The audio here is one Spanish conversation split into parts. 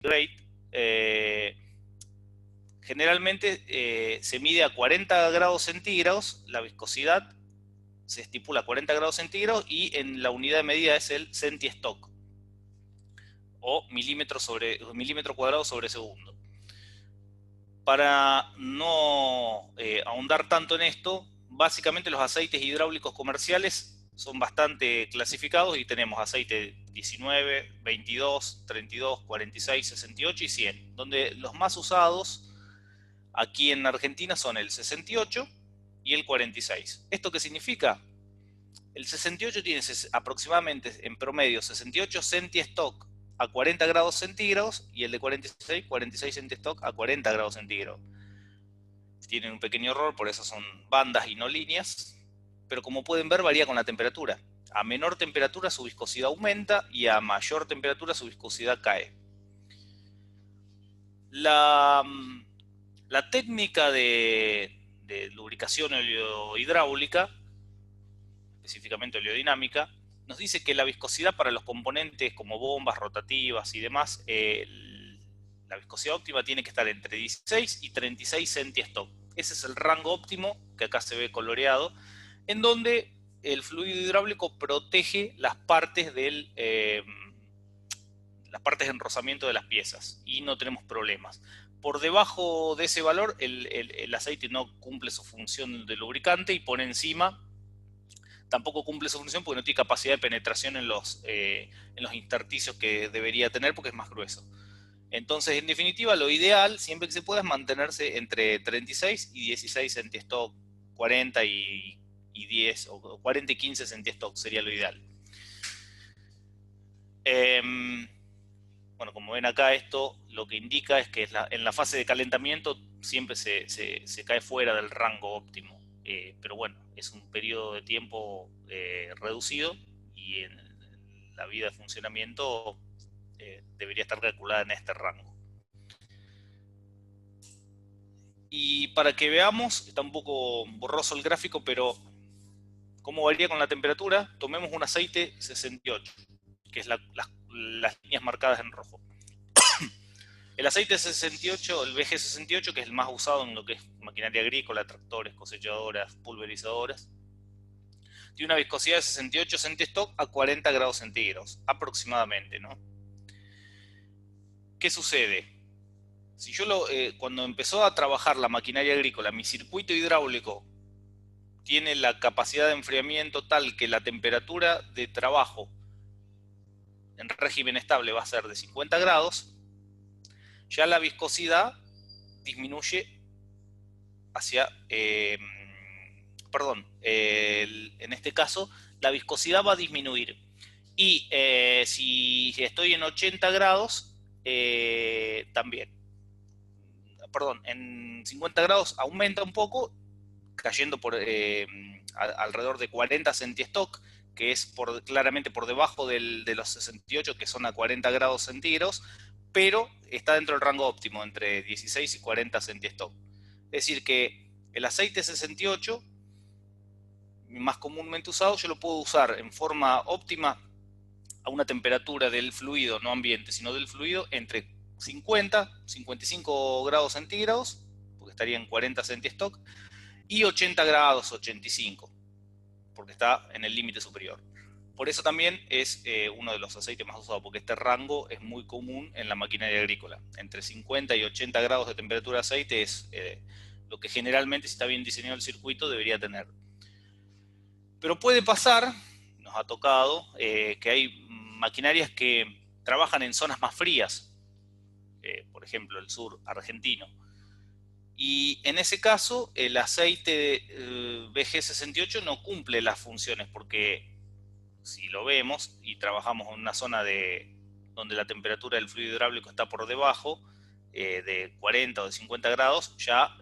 grade, generalmente se mide a 40 grados centígrados, la viscosidad se estipula a 40 grados centígrados y en la unidad de medida es el centistock o milímetro cuadrado sobre segundo. Para no ahondar tanto en esto, básicamente los aceites hidráulicos comerciales son bastante clasificados y tenemos aceite 19, 22, 32, 46, 68 y 100, donde los más usados aquí en Argentina son el 68 y el 46. ¿Esto qué significa? El 68 tiene aproximadamente en promedio 68 centistock a 40 grados centígrados y el de 46, 46 centistock a 40 grados centígrados. Tienen un pequeño error, por eso son bandas y no líneas, pero como pueden ver varía con la temperatura. A menor temperatura su viscosidad aumenta y a mayor temperatura su viscosidad cae. La técnica de lubricación hidráulica, específicamente oleodinámica, nos dice que la viscosidad para los componentes como bombas rotativas y demás, la viscosidad óptima tiene que estar entre 16 y 36 centistock. Ese es el rango óptimo, que acá se ve coloreado, en donde el fluido hidráulico protege las partes de enrosamiento de las piezas y no tenemos problemas. Por debajo de ese valor, el aceite no cumple su función de lubricante y por encima tampoco cumple su función porque no tiene capacidad de penetración en los intersticios que debería tener porque es más grueso. Entonces, en definitiva, lo ideal, siempre que se pueda, es mantenerse entre 36 y 16 centistock, 40 y 10, o 40 y 15 centistock sería lo ideal. Bueno, como ven acá, esto lo que indica es que en la fase de calentamiento siempre se cae fuera del rango óptimo. Pero bueno, es un periodo de tiempo reducido y en la vida de funcionamiento debería estar calculada en este rango. Y para que veamos, está un poco borroso el gráfico, pero cómo varía con la temperatura, tomemos un aceite 68, que es las líneas marcadas en rojo. El aceite 68, el VG68, que es el más usado en lo que es maquinaria agrícola, tractores, cosechadoras, pulverizadoras, tiene una viscosidad de 68 centistock a 40 grados centígrados, aproximadamente, ¿no? ¿Qué sucede? Si yo cuando empezó a trabajar la maquinaria agrícola, mi circuito hidráulico tiene la capacidad de enfriamiento tal que la temperatura de trabajo en régimen estable va a ser de 50 grados, ya la viscosidad disminuye hacia, en este caso la viscosidad va a disminuir y si estoy en 80 grados también, perdón, en 50 grados aumenta un poco, cayendo por alrededor de 40 centistock, que es claramente por debajo de los 68, que son a 40 grados centígrados, pero está dentro del rango óptimo, entre 16 y 40 centistock. Es decir, que el aceite 68, más comúnmente usado, yo lo puedo usar en forma óptima a una temperatura del fluido, no ambiente, sino del fluido, entre 50, 55 grados centígrados, porque estaría en 40 centistock, y 80 grados, 85, porque está en el límite superior. Por eso también es uno de los aceites más usados, porque este rango es muy común en la maquinaria agrícola. Entre 50 y 80 grados de temperatura de aceite es lo que generalmente, si está bien diseñado el circuito, debería tener. Pero puede pasar, nos ha tocado, que hay maquinarias que trabajan en zonas más frías, por ejemplo el sur argentino. Y en ese caso, el aceite VG68 no cumple las funciones, porque si lo vemos y trabajamos en una zona donde la temperatura del fluido hidráulico está por debajo de 40 o de 50 grados, ya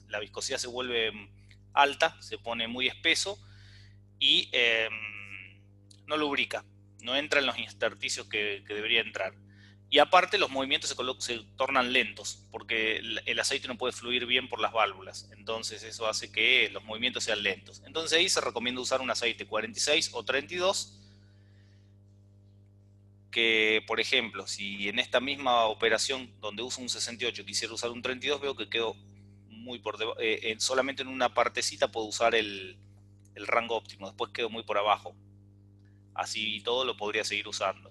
la viscosidad se vuelve alta, se pone muy espeso y no lubrica, no entra en los intersticios que debería entrar. Y aparte los movimientos se tornan lentos, porque el aceite no puede fluir bien por las válvulas. Entonces eso hace que los movimientos sean lentos. Entonces ahí se recomienda usar un aceite 46 o 32, que, por ejemplo, si en esta misma operación donde uso un 68 quisiera usar un 32, veo que quedo muy por debajo, solamente en una partecita puedo usar el rango óptimo, después quedo muy por abajo. Así todo lo podría seguir usando.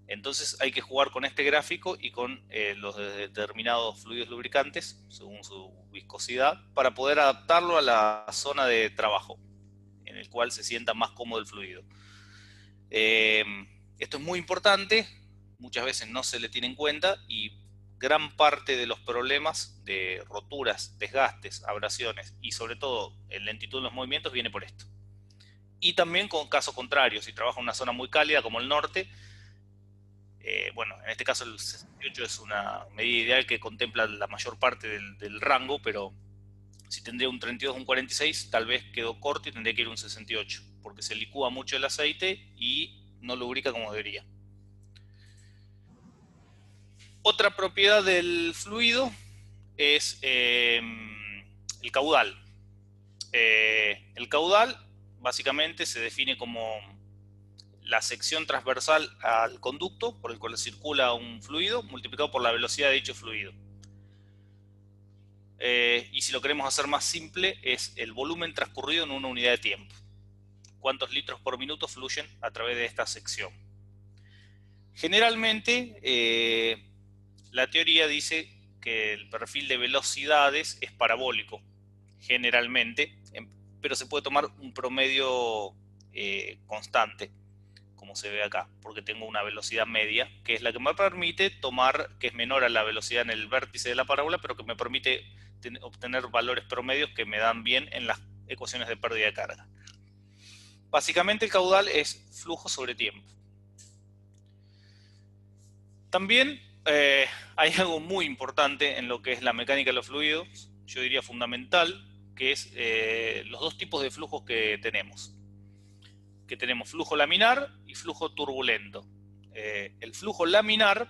Entonces hay que jugar con este gráfico y con los determinados fluidos lubricantes, según su viscosidad, para poder adaptarlo a la zona de trabajo, en el cual se sienta más cómodo el fluido. Esto es muy importante, muchas veces no se le tiene en cuenta y gran parte de los problemas de roturas, desgastes, abrasiones y sobre todo en lentitud en los movimientos viene por esto. Y también con caso contrario, si trabaja en una zona muy cálida como el norte, bueno, en este caso el 68 es una medida ideal que contempla la mayor parte del rango, pero si tendría un 32 o un 46, tal vez quedó corto y tendría que ir un 68, porque se licúa mucho el aceite y no lubrica como debería. Otra propiedad del fluido es el caudal. El caudal básicamente se define como la sección transversal al conducto por el cual circula un fluido multiplicado por la velocidad de dicho fluido. Y si lo queremos hacer más simple, es el volumen transcurrido en una unidad de tiempo. ¿Cuántos litros por minuto fluyen a través de esta sección? Generalmente, la teoría dice que el perfil de velocidades es parabólico, generalmente, pero se puede tomar un promedio constante, como se ve acá, porque tengo una velocidad media, que es la que me permite tomar, que es menor a la velocidad en el vértice de la parábola, pero que me permite obtener valores promedios que me dan bien en las ecuaciones de pérdida de carga. Básicamente el caudal es flujo sobre tiempo. También hay algo muy importante en lo que es la mecánica de los fluidos, yo diría fundamental, que es los dos tipos de flujos que tenemos. Que tenemos flujo laminar y flujo turbulento. El flujo laminar,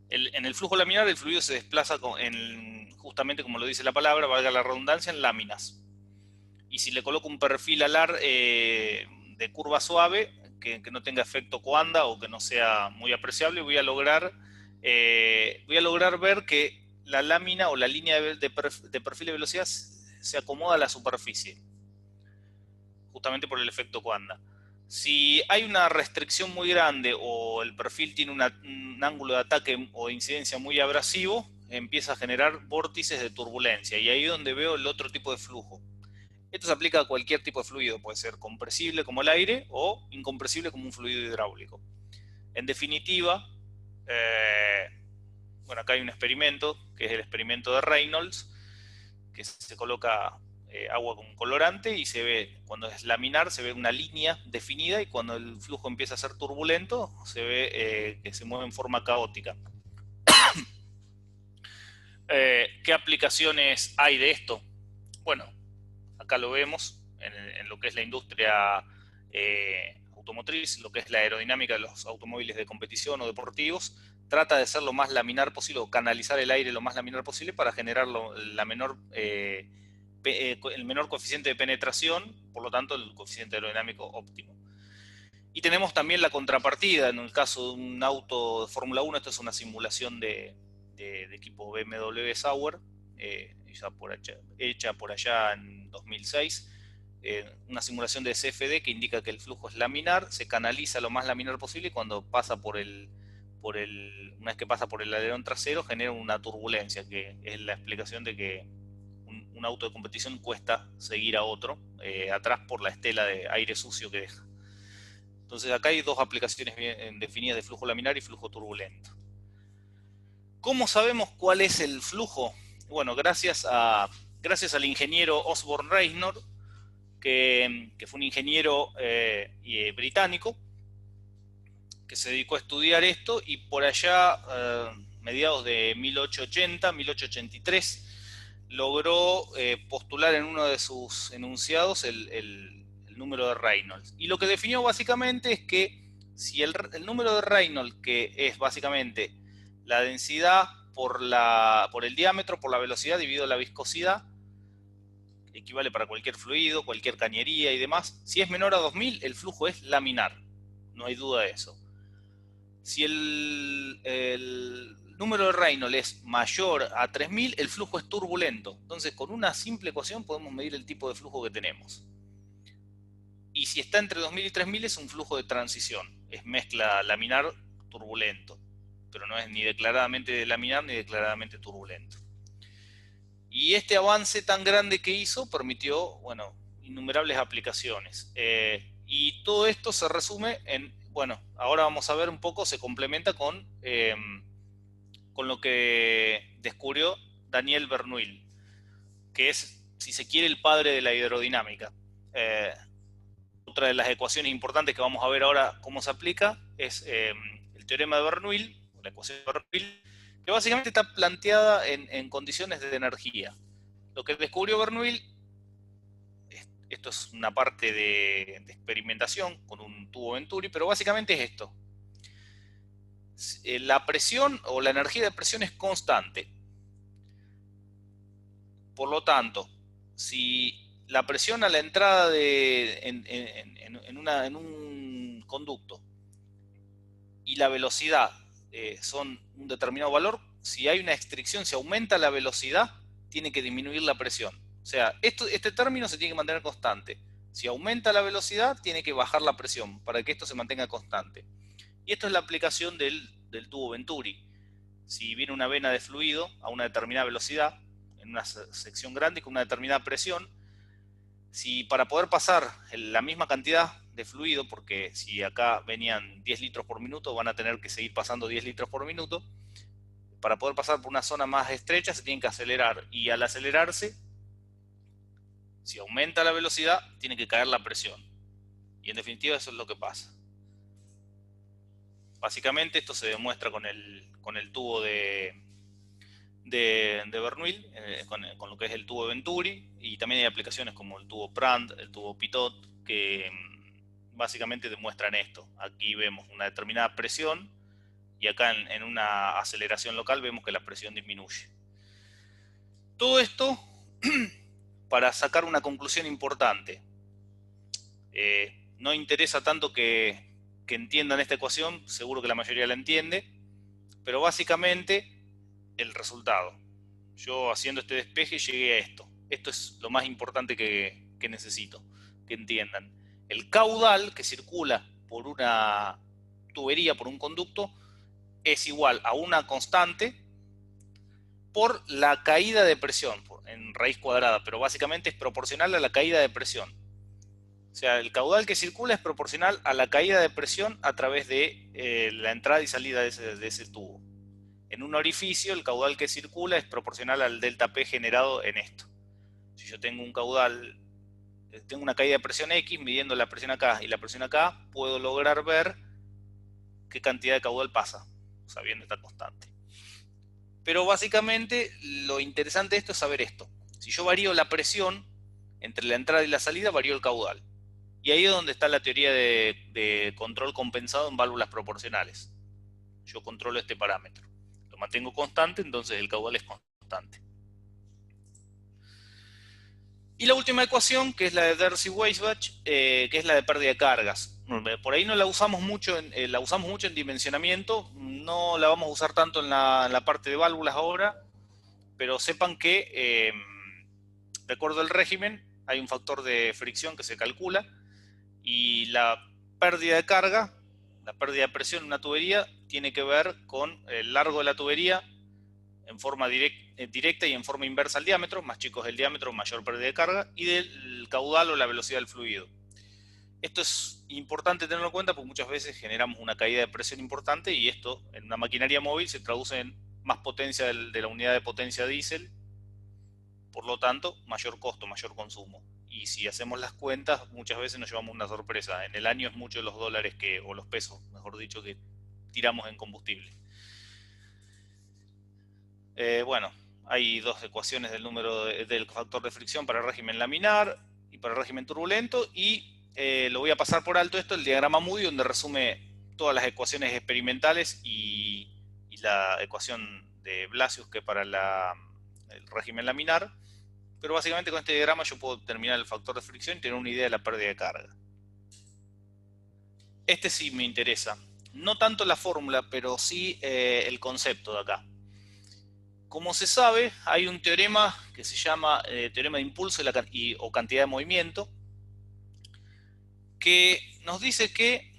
en el flujo laminar el fluido se desplaza justamente como lo dice la palabra, valga la redundancia, en láminas. Y si le coloco un perfil alar de curva suave, que no tenga efecto coanda o que no sea muy apreciable, voy a lograr ver que la lámina o la línea de perfil de velocidad se acomoda a la superficie, justamente por el efecto coanda. Si hay una restricción muy grande o el perfil tiene un ángulo de ataque o de incidencia muy abrasivo, empieza a generar vórtices de turbulencia y ahí es donde veo el otro tipo de flujo. Esto se aplica a cualquier tipo de fluido, puede ser compresible como el aire o incompresible como un fluido hidráulico. En definitiva, bueno, acá hay un experimento, que es el experimento de Reynolds, que se coloca agua con colorante y se ve, cuando es laminar, se ve una línea definida y cuando el flujo empieza a ser turbulento, se ve que se mueve en forma caótica. ¿Qué aplicaciones hay de esto? Bueno, acá lo vemos en lo que es la industria automotriz, lo que es la aerodinámica de los automóviles de competición o deportivos. Trata de ser lo más laminar posible o canalizar el aire lo más laminar posible para generar el menor coeficiente de penetración, por lo tanto el coeficiente aerodinámico óptimo. Y tenemos también la contrapartida, en el caso de un auto de Fórmula 1, esto es una simulación de equipo BMW Sauber, hecha por allá en 2006, una simulación de CFD que indica que el flujo es laminar, se canaliza lo más laminar posible y cuando pasa una vez que pasa por el alerón trasero genera una turbulencia, que es la explicación de que un auto de competición cuesta seguir a otro atrás por la estela de aire sucio que deja. Entonces acá hay dos aplicaciones bien definidas de flujo laminar y flujo turbulento. ¿Cómo sabemos cuál es el flujo? Bueno, gracias al ingeniero Osborne Reisner, que fue un ingeniero británico, que se dedicó a estudiar esto y por allá, mediados de 1880, 1883, logró postular en uno de sus enunciados el número de Reynolds. Y lo que definió básicamente es que si el número de Reynolds, que es básicamente la densidad por el diámetro, por la velocidad dividido la viscosidad, equivale para cualquier fluido, cualquier cañería y demás, si es menor a 2000, el flujo es laminar, no hay duda de eso. Si el número de Reynolds es mayor a 3000, el flujo es turbulento. Entonces, con una simple ecuación podemos medir el tipo de flujo que tenemos. Y si está entre 2000 y 3000 es un flujo de transición. Es mezcla laminar turbulento. Pero no es ni declaradamente laminar ni declaradamente turbulento. Y este avance tan grande que hizo permitió, bueno, innumerables aplicaciones. Y todo esto se resume en, bueno, ahora vamos a ver un poco, se complementa con lo que descubrió Daniel Bernoulli, que es, si se quiere, el padre de la hidrodinámica. Otra de las ecuaciones importantes que vamos a ver ahora cómo se aplica es el teorema de Bernoulli, la ecuación de Bernoulli, que básicamente está planteada en condiciones de energía. Lo que descubrió Bernoulli, esto es una parte de experimentación con un tubo Venturi, pero básicamente es esto. La presión o la energía de presión es constante. Por lo tanto, si la presión a la entrada en un conducto y la velocidad son un determinado valor, si hay una extricción, si aumenta la velocidad, tiene que disminuir la presión. O sea, este término se tiene que mantener constante. Si aumenta la velocidad, tiene que bajar la presión para que esto se mantenga constante. Y esto es la aplicación del tubo Venturi. Si viene una vena de fluido a una determinada velocidad, en una sección grande y con una determinada presión, si para poder pasar la misma cantidad de fluido, porque si acá venían 10 litros por minuto, van a tener que seguir pasando 10 litros por minuto, para poder pasar por una zona más estrecha se tienen que acelerar, y al acelerarse, si aumenta la velocidad, tiene que caer la presión. Y en definitiva eso es lo que pasa. Básicamente esto se demuestra con el tubo de Bernoulli, con lo que es el tubo Venturi, y también hay aplicaciones como el tubo Prand, el tubo Pitot, que básicamente demuestran esto. Aquí vemos una determinada presión y acá en una aceleración local vemos que la presión disminuye. Todo esto para sacar una conclusión importante. No interesa tanto que entiendan esta ecuación, seguro que la mayoría la entiende, pero básicamente el resultado. Yo haciendo este despeje llegué a esto. Esto es lo más importante que necesito que entiendan. El caudal que circula por una tubería, por un conducto, es igual a una constante por la caída de presión en raíz cuadrada, pero básicamente es proporcional a la caída de presión. O sea, el caudal que circula es proporcional a la caída de presión a través de la entrada y salida de ese tubo. En un orificio, el caudal que circula es proporcional al delta P generado en esto. Si yo tengo un caudal, tengo una caída de presión X, midiendo la presión acá y la presión acá, puedo lograr ver qué cantidad de caudal pasa, sabiendo esta constante. Pero básicamente lo interesante de esto es saber esto. Si yo varío la presión entre la entrada y la salida, varío el caudal. Y ahí es donde está la teoría de control compensado en válvulas proporcionales. Yo controlo este parámetro. Lo mantengo constante, entonces el caudal es constante. Y la última ecuación, que es la de Darcy-Weisbach, que es la de pérdida de cargas. Por ahí no la usamos mucho, la usamos mucho en dimensionamiento, no la vamos a usar tanto en la parte de válvulas ahora, pero sepan que, de acuerdo al régimen, hay un factor de fricción que se calcula, y la pérdida de carga, la pérdida de presión en una tubería, tiene que ver con el largo de la tubería en forma directa y en forma inversa al diámetro. Más chico es el diámetro, mayor pérdida de carga, y del caudal o la velocidad del fluido. Esto es importante tenerlo en cuenta porque muchas veces generamos una caída de presión importante, y esto en una maquinaria móvil se traduce en más potencia de la unidad de potencia diésel, por lo tanto mayor costo, mayor consumo. Y si hacemos las cuentas, muchas veces nos llevamos una sorpresa. En el año es mucho los dólares o los pesos, mejor dicho, que tiramos en combustible. Bueno, hay dos ecuaciones del número del factor de fricción para el régimen laminar y para el régimen turbulento, y lo voy a pasar por alto esto, el diagrama Moody, donde resume todas las ecuaciones experimentales y la ecuación de Blasius, que para el régimen laminar. Pero básicamente con este diagrama yo puedo determinar el factor de fricción y tener una idea de la pérdida de carga. Este sí me interesa. No tanto la fórmula, pero sí el concepto de acá. Como se sabe, hay un teorema que se llama teorema de impulso o cantidad de movimiento, que nos dice que,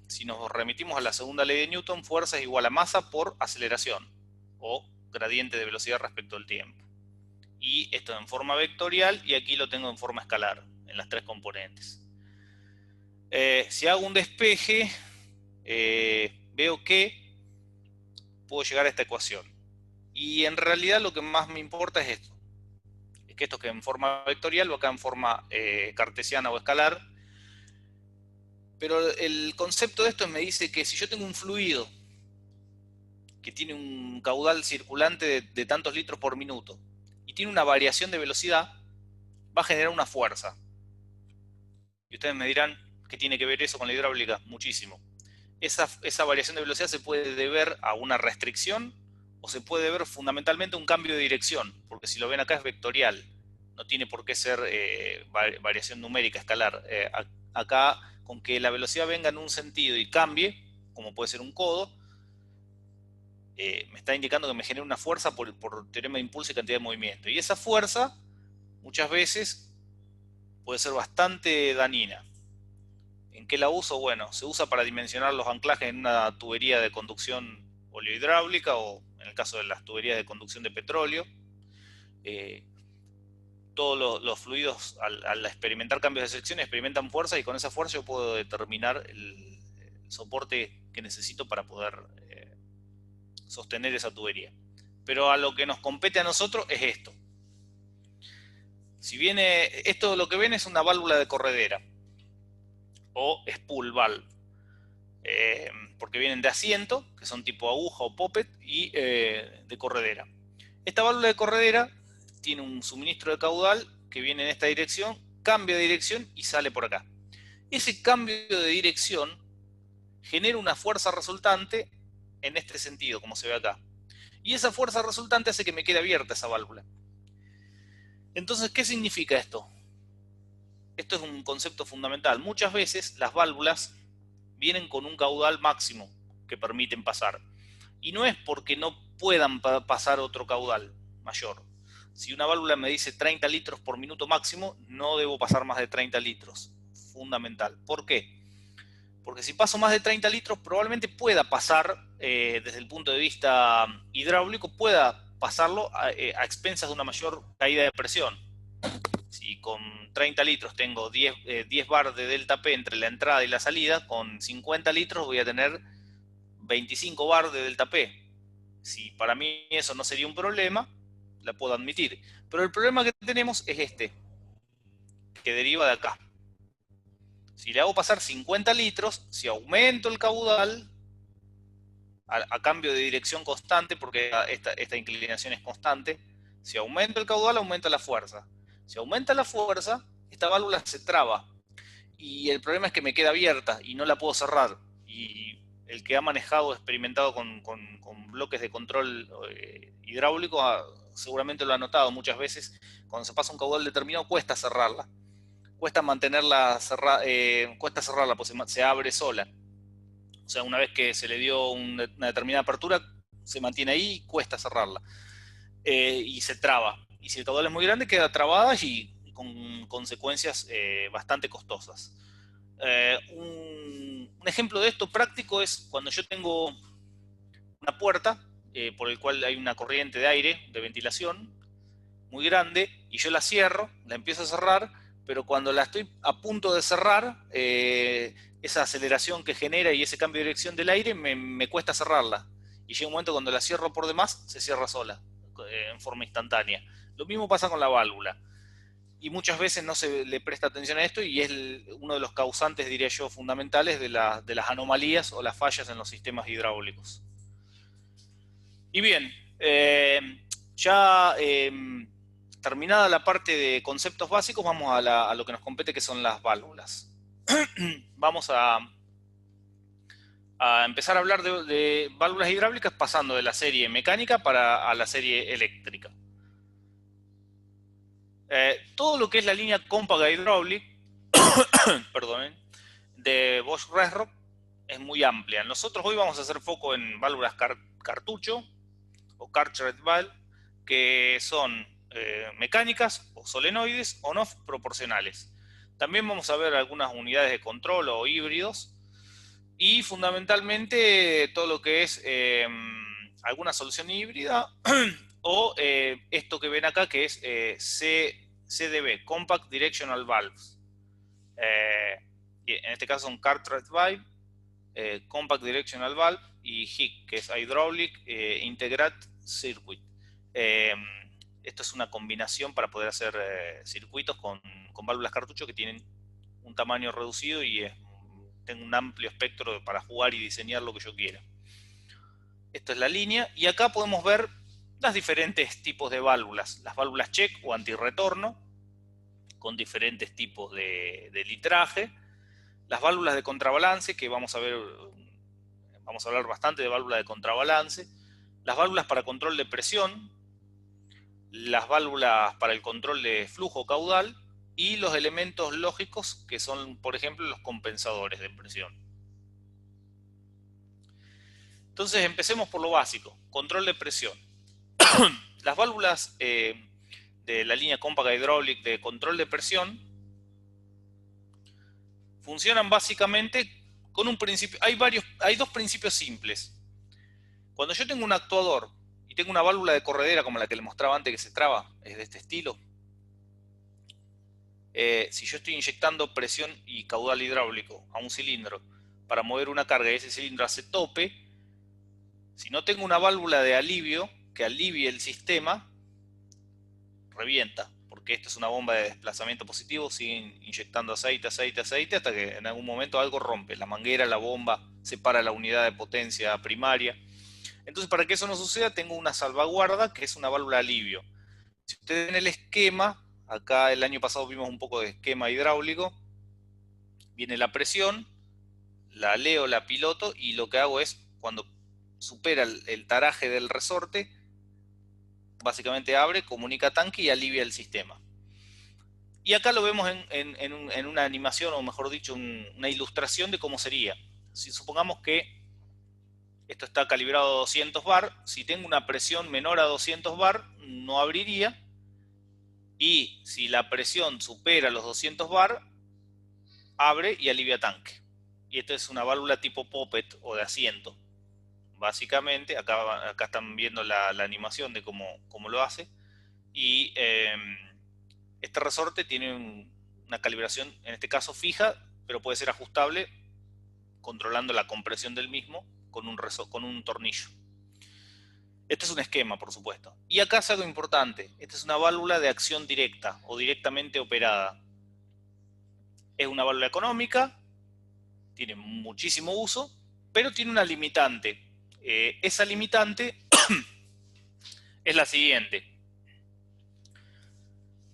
si nos remitimos a la segunda ley de Newton, fuerza es igual a masa por aceleración, o gradiente de velocidad respecto al tiempo. Y esto en forma vectorial, y aquí lo tengo en forma escalar, en las tres componentes. Si hago un despeje, veo que puedo llegar a esta ecuación. Y en realidad lo que más me importa es esto. Es que esto que en forma vectorial o acá en forma cartesiana o escalar. Pero el concepto de esto me dice que si yo tengo un fluido que tiene un caudal circulante de tantos litros por minuto y tiene una variación de velocidad, va a generar una fuerza. Y ustedes me dirán, ¿qué tiene que ver eso con la hidráulica? Muchísimo. Esa variación de velocidad se puede deber a una restricción o se puede ver fundamentalmente a un cambio de dirección, porque si lo ven acá es vectorial, no tiene por qué ser variación numérica, escalar. Acá, con que la velocidad venga en un sentido y cambie, como puede ser un codo, me está indicando que me genera una fuerza por teorema de impulso y cantidad de movimiento. Y esa fuerza, muchas veces, puede ser bastante dañina. ¿En qué la uso? Bueno, se usa para dimensionar los anclajes en una tubería de conducción oleohidráulica o en el caso de las tuberías de conducción de petróleo. Eh, todos los fluidos al experimentar cambios de sección experimentan fuerza y con esa fuerza yo puedo determinar el soporte que necesito para poder sostener esa tubería. Pero a lo que nos compete a nosotros es esto. Si viene, esto lo que ven es una válvula de corredera o spool valve. Porque vienen de asiento, que son tipo aguja o poppet, y de corredera. Esta válvula de corredera tiene un suministro de caudal que viene en esta dirección, cambia de dirección y sale por acá. Ese cambio de dirección genera una fuerza resultante en este sentido, como se ve acá. Y esa fuerza resultante hace que me quede abierta esa válvula. Entonces, ¿qué significa esto? Esto es un concepto fundamental. Muchas veces las válvulas vienen con un caudal máximo que permiten pasar. Y no es porque no puedan pasar otro caudal mayor. Si una válvula me dice 30 litros por minuto máximo, no debo pasar más de 30 litros. Fundamental. ¿Por qué? Porque si paso más de 30 litros, probablemente pueda pasar, desde el punto de vista hidráulico, pueda pasarlo a expensas de una mayor caída de presión. Si con 30 litros tengo 10 bar de delta P entre la entrada y la salida, con 50 litros voy a tener 25 bar de delta P. Si para mí eso no sería un problema, la puedo admitir. Pero el problema que tenemos es este, que deriva de acá. Si le hago pasar 50 litros, si aumento el caudal, a cambio de dirección constante, porque esta inclinación es constante, si aumento el caudal, aumenta la fuerza. Si aumenta la fuerza, esta válvula se traba. Y el problema es que me queda abierta y no la puedo cerrar. Y el que ha manejado, experimentado con bloques de control hidráulico, seguramente lo ha notado muchas veces. Cuando se pasa un caudal determinado, cuesta cerrarla. Cuesta mantenerla cerrada, cuesta cerrarla, pues se abre sola. O sea, una vez que se le dio una determinada apertura, se mantiene ahí y cuesta cerrarla. Y se traba. Y si el caudal es muy grande, queda trabada y con consecuencias bastante costosas. Un ejemplo de esto práctico es cuando yo tengo una puerta por el cual hay una corriente de aire, de ventilación, muy grande, y yo la cierro, la empiezo a cerrar, pero cuando la estoy a punto de cerrar, esa aceleración que genera y ese cambio de dirección del aire me cuesta cerrarla. Y llega un momento cuando la cierro por demás, se cierra sola, en forma instantánea. Lo mismo pasa con la válvula. Y muchas veces no se le presta atención a esto y es uno de los causantes, diría yo, fundamentales de las anomalías o las fallas en los sistemas hidráulicos. Y bien, ya terminada la parte de conceptos básicos, vamos a lo que nos compete, que son las válvulas. Vamos a empezar a hablar de válvulas hidráulicas pasando de la serie mecánica a la serie eléctrica. Todo lo que es la línea Compact Hydraulic, perdonen, de Bosch Resrock, es muy amplia. Nosotros hoy vamos a hacer foco en válvulas cartucho o cartridge valve, que son mecánicas o solenoides on-off proporcionales. También vamos a ver algunas unidades de control o híbridos y fundamentalmente todo lo que es alguna solución híbrida o esto que ven acá que es CDV, Compact Directional Valves. En este caso son Cartridge Valve, Compact Directional Valve y HIC, que es Hydraulic Integrated Circuit. Esto es una combinación para poder hacer circuitos con válvulas cartucho que tienen un tamaño reducido y tengo un amplio espectro para jugar y diseñar lo que yo quiera. Esta es la línea y acá podemos ver los diferentes tipos de válvulas. Las válvulas check o antirretorno con diferentes tipos de litraje. Las válvulas de contrabalance, que vamos a hablar bastante de válvulas de contrabalance. Las válvulas para control de presión. Las válvulas para el control de flujo caudal. Y los elementos lógicos que son, por ejemplo, los compensadores de presión. Entonces empecemos por lo básico, control de presión. Las válvulas de la línea Compact Hydraulic de control de presión funcionan básicamente con un principio. Hay dos principios simples. Cuando yo tengo un actuador y tengo una válvula de corredera como la que les mostraba antes que se traba, es de este estilo. Si yo estoy inyectando presión y caudal hidráulico a un cilindro para mover una carga y ese cilindro hace tope, si no tengo una válvula de alivio que alivie el sistema, revienta, porque esto es una bomba de desplazamiento positivo, siguen inyectando aceite, hasta que en algún momento algo rompe, la manguera, la bomba, separa la unidad de potencia primaria. Entonces, para que eso no suceda, tengo una salvaguarda que es una válvula de alivio. Si ustedes ven el esquema, acá el año pasado vimos un poco de esquema hidráulico, viene la presión, la leo, la piloto y lo que hago es, cuando supera el taraje del resorte, básicamente abre, comunica tanque y alivia el sistema. Y acá lo vemos en una animación, o mejor dicho, una ilustración de cómo sería. Si supongamos que esto está calibrado a 200 bar, si tengo una presión menor a 200 bar, no abriría. Y si la presión supera los 200 bar, abre y alivia tanque. Y esto es una válvula tipo poppet o de asiento. Básicamente, acá están viendo la animación de cómo lo hace. Y este resorte tiene una calibración, en este caso fija, pero puede ser ajustable controlando la compresión del mismo con un tornillo. Este es un esquema, por supuesto. Y acá es algo importante. Esta es una válvula de acción directa o directamente operada. Es una válvula económica, tiene muchísimo uso, pero tiene una limitante. Esa limitante es la siguiente.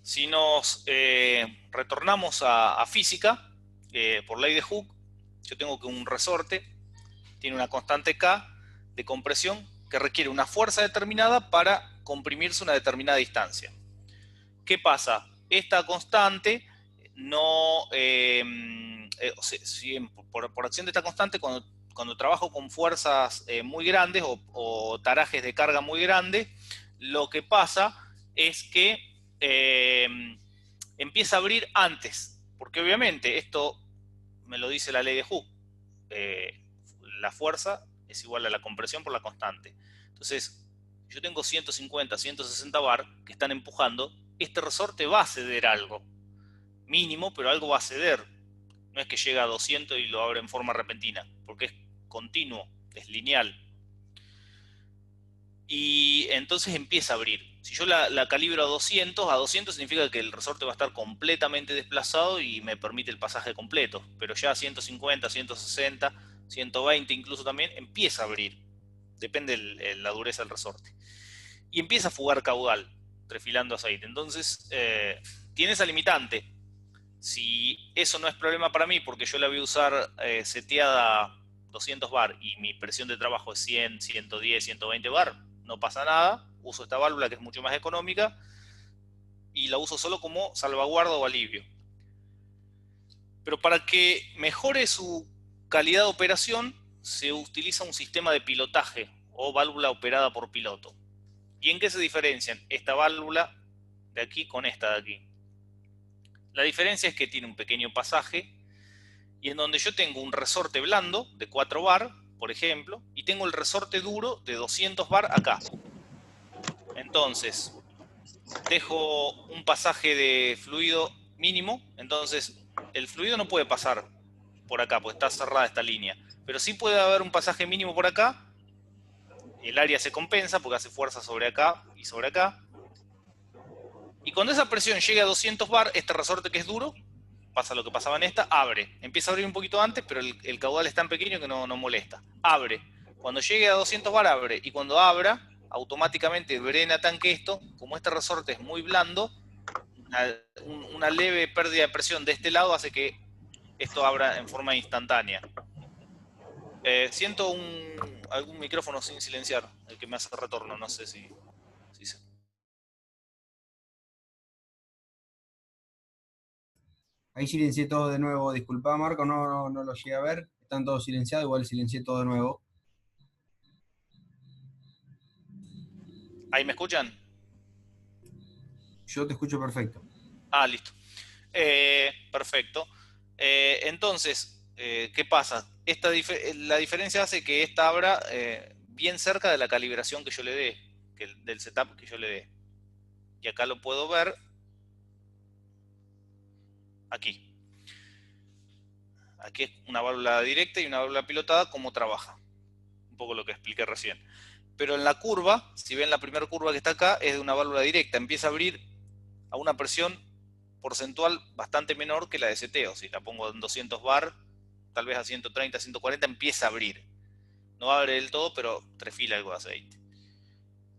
Si nos retornamos a física, por ley de Hooke, yo tengo que un resorte tiene una constante K de compresión que requiere una fuerza determinada para comprimirse una determinada distancia. ¿Qué pasa? Esta constante no... por acción de esta constante, cuando trabajo con fuerzas muy grandes o tarajes de carga muy grandes, lo que pasa es que empieza a abrir antes, porque obviamente esto me lo dice la ley de Hooke, la fuerza es igual a la compresión por la constante. Entonces, yo tengo 150, 160 bar que están empujando, este resorte va a ceder algo, mínimo, pero algo va a ceder. No es que llega a 200 y lo abre en forma repentina, porque es continuo, es lineal. Y entonces empieza a abrir. Si yo la calibro a 200 significa que el resorte va a estar completamente desplazado y me permite el pasaje completo. Pero ya a 150, 160, 120 incluso también, empieza a abrir. Depende de la dureza del resorte. Y empieza a fugar caudal, refilando aceite. Entonces, tiene esa limitante. Si eso no es problema para mí, porque yo la voy a usar seteada 200 bar y mi presión de trabajo es 100, 110, 120 bar, no pasa nada, uso esta válvula que es mucho más económica y la uso solo como salvaguarda o alivio. Pero para que mejore su calidad de operación se utiliza un sistema de pilotaje o válvula operada por piloto. ¿Y en qué se diferencian esta válvula de aquí con esta de aquí? La diferencia es que tiene un pequeño pasaje y en donde yo tengo un resorte blando de 4 bar, por ejemplo, y tengo el resorte duro de 200 bar acá. Entonces, dejo un pasaje de fluido mínimo, entonces el fluido no puede pasar por acá, porque está cerrada esta línea. Pero sí puede haber un pasaje mínimo por acá, el área se compensa porque hace fuerza sobre acá y sobre acá. Y cuando esa presión llegue a 200 bar, este resorte que es duro, pasa lo que pasaba en esta, abre. Empieza a abrir un poquito antes, pero el caudal es tan pequeño que no molesta. Abre. Cuando llegue a 200 bar, abre. Y cuando abra, automáticamente drena tanque esto. Como este resorte es muy blando, una leve pérdida de presión de este lado hace que esto abra en forma instantánea. Siento algún micrófono sin silenciar, el que me hace retorno, no sé si se... Ahí silencié todo de nuevo. Disculpa, Marco, no lo llegué a ver. Están todos silenciados, igual silencié todo de nuevo. ¿Ahí me escuchan? Yo te escucho perfecto. Ah, listo. Perfecto. Entonces, ¿qué pasa? La diferencia hace que esta abra bien cerca de la calibración que yo le dé, del setup que yo le dé. Y acá lo puedo ver aquí. Aquí es una válvula directa y una válvula pilotada, cómo trabaja. Un poco lo que expliqué recién. Pero en la curva, si ven la primera curva que está acá, es de una válvula directa. Empieza a abrir a una presión porcentual bastante menor que la de seteo. Si la pongo en 200 bar, tal vez a 130, 140, empieza a abrir. No abre del todo, pero refila algo de aceite.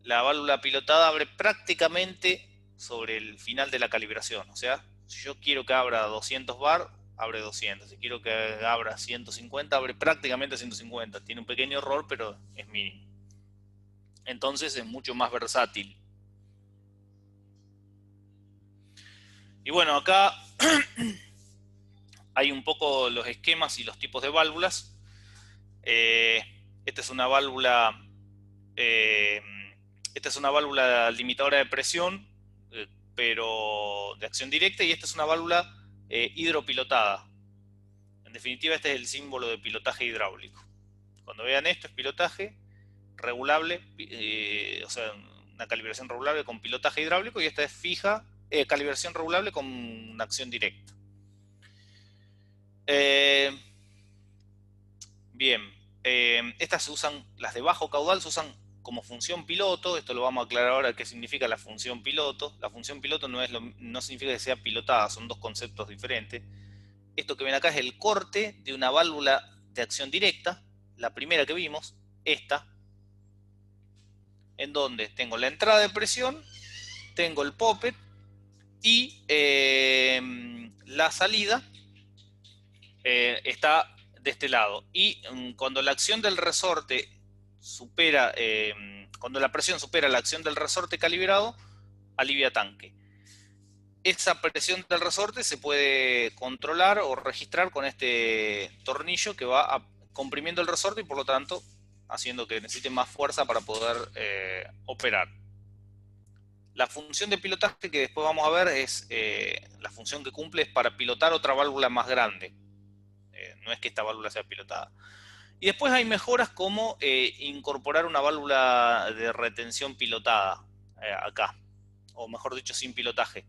La válvula pilotada abre prácticamente sobre el final de la calibración. O sea, si yo quiero que abra 200 bar, abre 200. Si quiero que abra 150, abre prácticamente 150. Tiene un pequeño error, pero es mínimo. Entonces es mucho más versátil. Y bueno, acá hay un poco los esquemas y los tipos de válvulas. Esta es una válvula limitadora de presión, pero de acción directa, y esta es una válvula hidropilotada. En definitiva, este es el símbolo de pilotaje hidráulico. Cuando vean esto, es pilotaje regulable, o sea, una calibración regulable con pilotaje hidráulico, y esta es fija, calibración regulable con acción directa. Bien, estas se usan, las de bajo caudal se usan como función piloto. Esto lo vamos a aclarar ahora qué significa la función piloto. La función piloto no significa que sea pilotada, son dos conceptos diferentes. Esto que ven acá es el corte de una válvula de acción directa, la primera que vimos, esta, en donde tengo la entrada de presión, tengo el poppet y la salida está de este lado. Y cuando la acción del resorte supera, cuando la presión supera la acción del resorte calibrado, alivia tanque. Esa presión del resorte se puede controlar o registrar con este tornillo que va comprimiendo el resorte y por lo tanto haciendo que necesite más fuerza para poder operar. La función de pilotaje que después vamos a ver es la función que cumple es para pilotar otra válvula más grande. No es que esta válvula sea pilotada. Y después hay mejoras como incorporar una válvula de retención pilotada acá, o mejor dicho, sin pilotaje.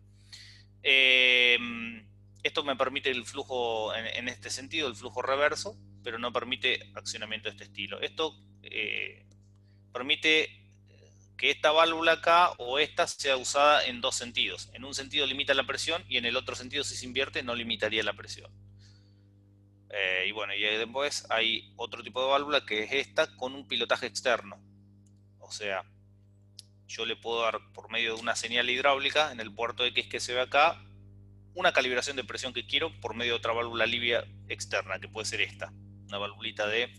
Esto me permite el flujo, en este sentido, el flujo reverso, pero no permite accionamiento de este estilo. Esto permite que esta válvula acá o esta sea usada en dos sentidos. En un sentido limita la presión y en el otro sentido, si se invierte, no limitaría la presión. Y bueno, y después hay otro tipo de válvula que es esta con un pilotaje externo. O sea, yo le puedo dar por medio de una señal hidráulica en el puerto X que se ve acá una calibración de presión que quiero por medio de otra válvula libia externa, que puede ser esta. Una válvulita de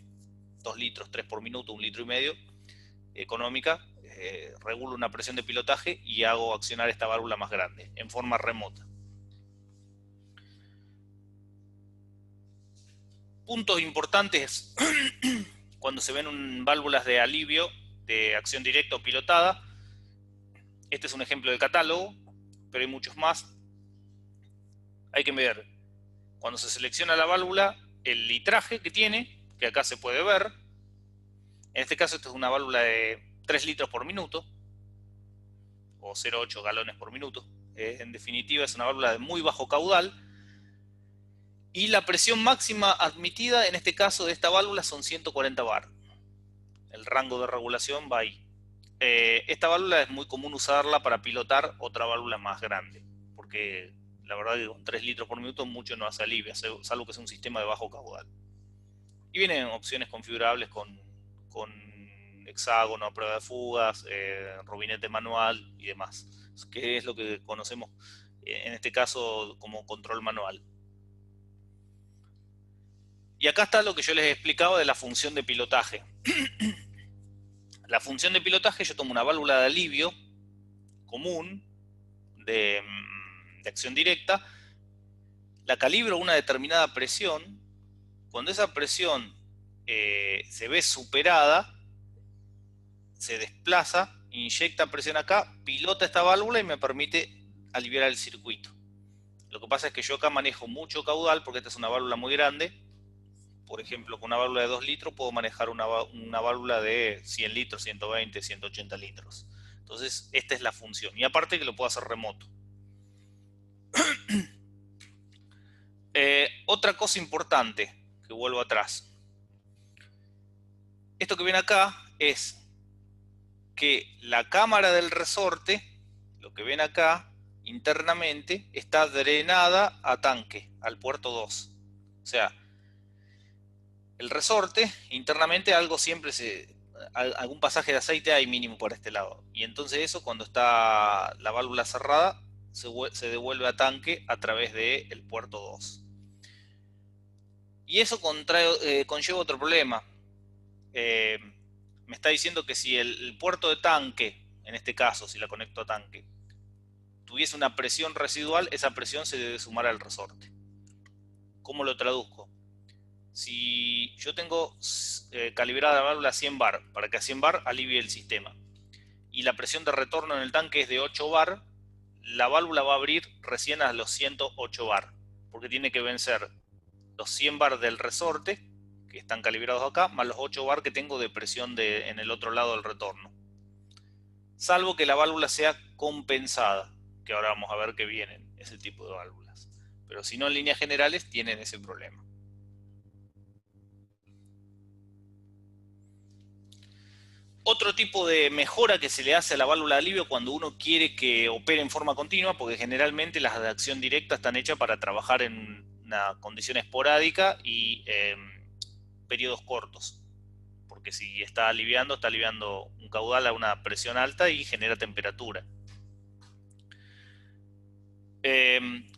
2 litros, 3 por minuto, 1,5 litros, económica. Regulo una presión de pilotaje y hago accionar esta válvula más grande en forma remota. Puntos importantes cuando se ven válvulas de alivio de acción directa o pilotada. Este es un ejemplo de catálogo, pero hay muchos más. Hay que ver, cuando se selecciona la válvula, el litraje que tiene, que acá se puede ver. En este caso, esta es una válvula de 3 litros por minuto, o 0,8 galones por minuto. En definitiva, es una válvula de muy bajo caudal. Y la presión máxima admitida, en este caso de esta válvula, son 140 bar. El rango de regulación va ahí. Esta válvula es muy común usarla para pilotar otra válvula más grande, porque la verdad que con 3 litros por minuto mucho no hace alivio, salvo que sea un sistema de bajo caudal. Y vienen opciones configurables con hexágono, prueba de fugas, robinete manual y demás, que es lo que conocemos en este caso como control manual. Y acá está lo que yo les he explicado de la función de pilotaje. La función de pilotaje, yo tomo una válvula de alivio común de acción directa, la calibro a una determinada presión. Cuando esa presión se ve superada, se desplaza, inyecta presión acá, pilota esta válvula y me permite aliviar el circuito. Lo que pasa es que yo acá manejo mucho caudal porque esta es una válvula muy grande. Por ejemplo, con una válvula de 2 litros puedo manejar una válvula de 100 litros, 120, 180 litros. Entonces, esta es la función. Y aparte que lo puedo hacer remoto. Otra cosa importante, que vuelvo atrás. Esto que ven acá es que la cámara del resorte, lo que ven acá, internamente, está drenada a tanque, al puerto 2. O sea, el resorte, internamente algún pasaje de aceite hay mínimo por este lado. Y entonces eso, cuando está la válvula cerrada, se devuelve a tanque a través del puerto 2. Y eso conlleva otro problema. Me está diciendo que si el puerto de tanque, en este caso, si la conecto a tanque, tuviese una presión residual, esa presión se debe sumar al resorte. ¿Cómo lo traduzco? Si yo tengo calibrada la válvula a 100 bar, para que a 100 bar alivie el sistema, y la presión de retorno en el tanque es de 8 bar, la válvula va a abrir recién a los 108 bar, porque tiene que vencer los 100 bar del resorte, que están calibrados acá, más los 8 bar que tengo de presión en el otro lado del retorno. Salvo que la válvula sea compensada, que ahora vamos a ver que vienen ese tipo de válvulas. Pero si no, en líneas generales tienen ese problema. Otro tipo de mejora que se le hace a la válvula de alivio cuando uno quiere que opere en forma continua, porque generalmente las de acción directa están hechas para trabajar en una condición esporádica y periodos cortos. Porque si está aliviando un caudal a una presión alta y genera temperatura.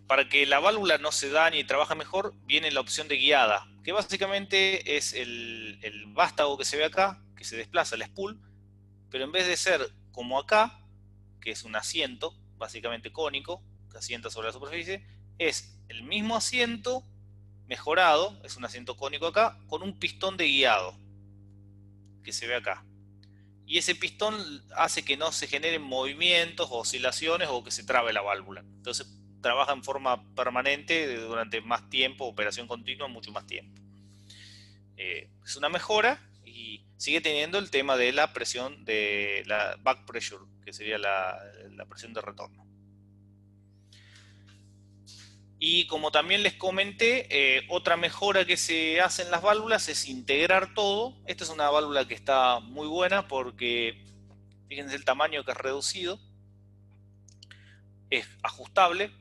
Para que la válvula no se dañe y trabaje mejor, viene la opción de guiada, que básicamente es el vástago que se ve acá, que se desplaza, el spool, pero en vez de ser como acá, que es un asiento básicamente cónico, que asienta sobre la superficie, es el mismo asiento mejorado, es un asiento cónico acá, con un pistón de guiado, que se ve acá. Y ese pistón hace que no se generen movimientos, oscilaciones o que se trabe la válvula. Entonces trabaja en forma permanente durante más tiempo, operación continua, mucho más tiempo. Es una mejora y sigue teniendo el tema de la presión de la back pressure, que sería la presión de retorno. Y como también les comenté, otra mejora que se hace en las válvulas es integrar todo. Esta es una válvula que está muy buena porque fíjense el tamaño que es reducido. Es ajustable,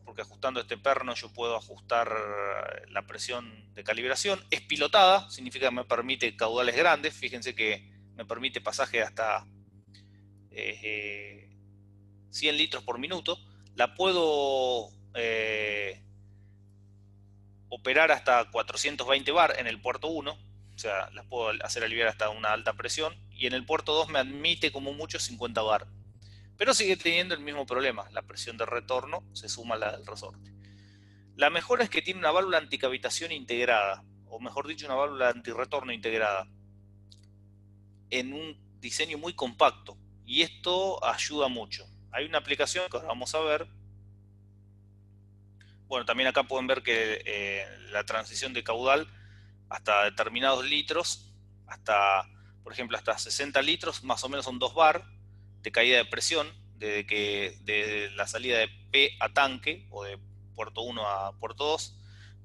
porque ajustando este perno yo puedo ajustar la presión de calibración. Es pilotada, significa que me permite caudales grandes. Fíjense que me permite pasaje hasta 100 litros por minuto. La puedo operar hasta 420 bar en el puerto 1, o sea, las puedo hacer aliviar hasta una alta presión, y en el puerto 2 me admite como mucho 50 bar. Pero sigue teniendo el mismo problema, la presión de retorno se suma a la del resorte. La mejora es que tiene una válvula anticavitación integrada, o mejor dicho, una válvula antirretorno integrada, en un diseño muy compacto. Y esto ayuda mucho. Hay una aplicación que ahora vamos a ver. Bueno, también acá pueden ver que la transición de caudal hasta determinados litros, por ejemplo, hasta 60 litros, más o menos son 2 bar de caída de presión, de la salida de P a tanque, o de puerto 1 a puerto 2,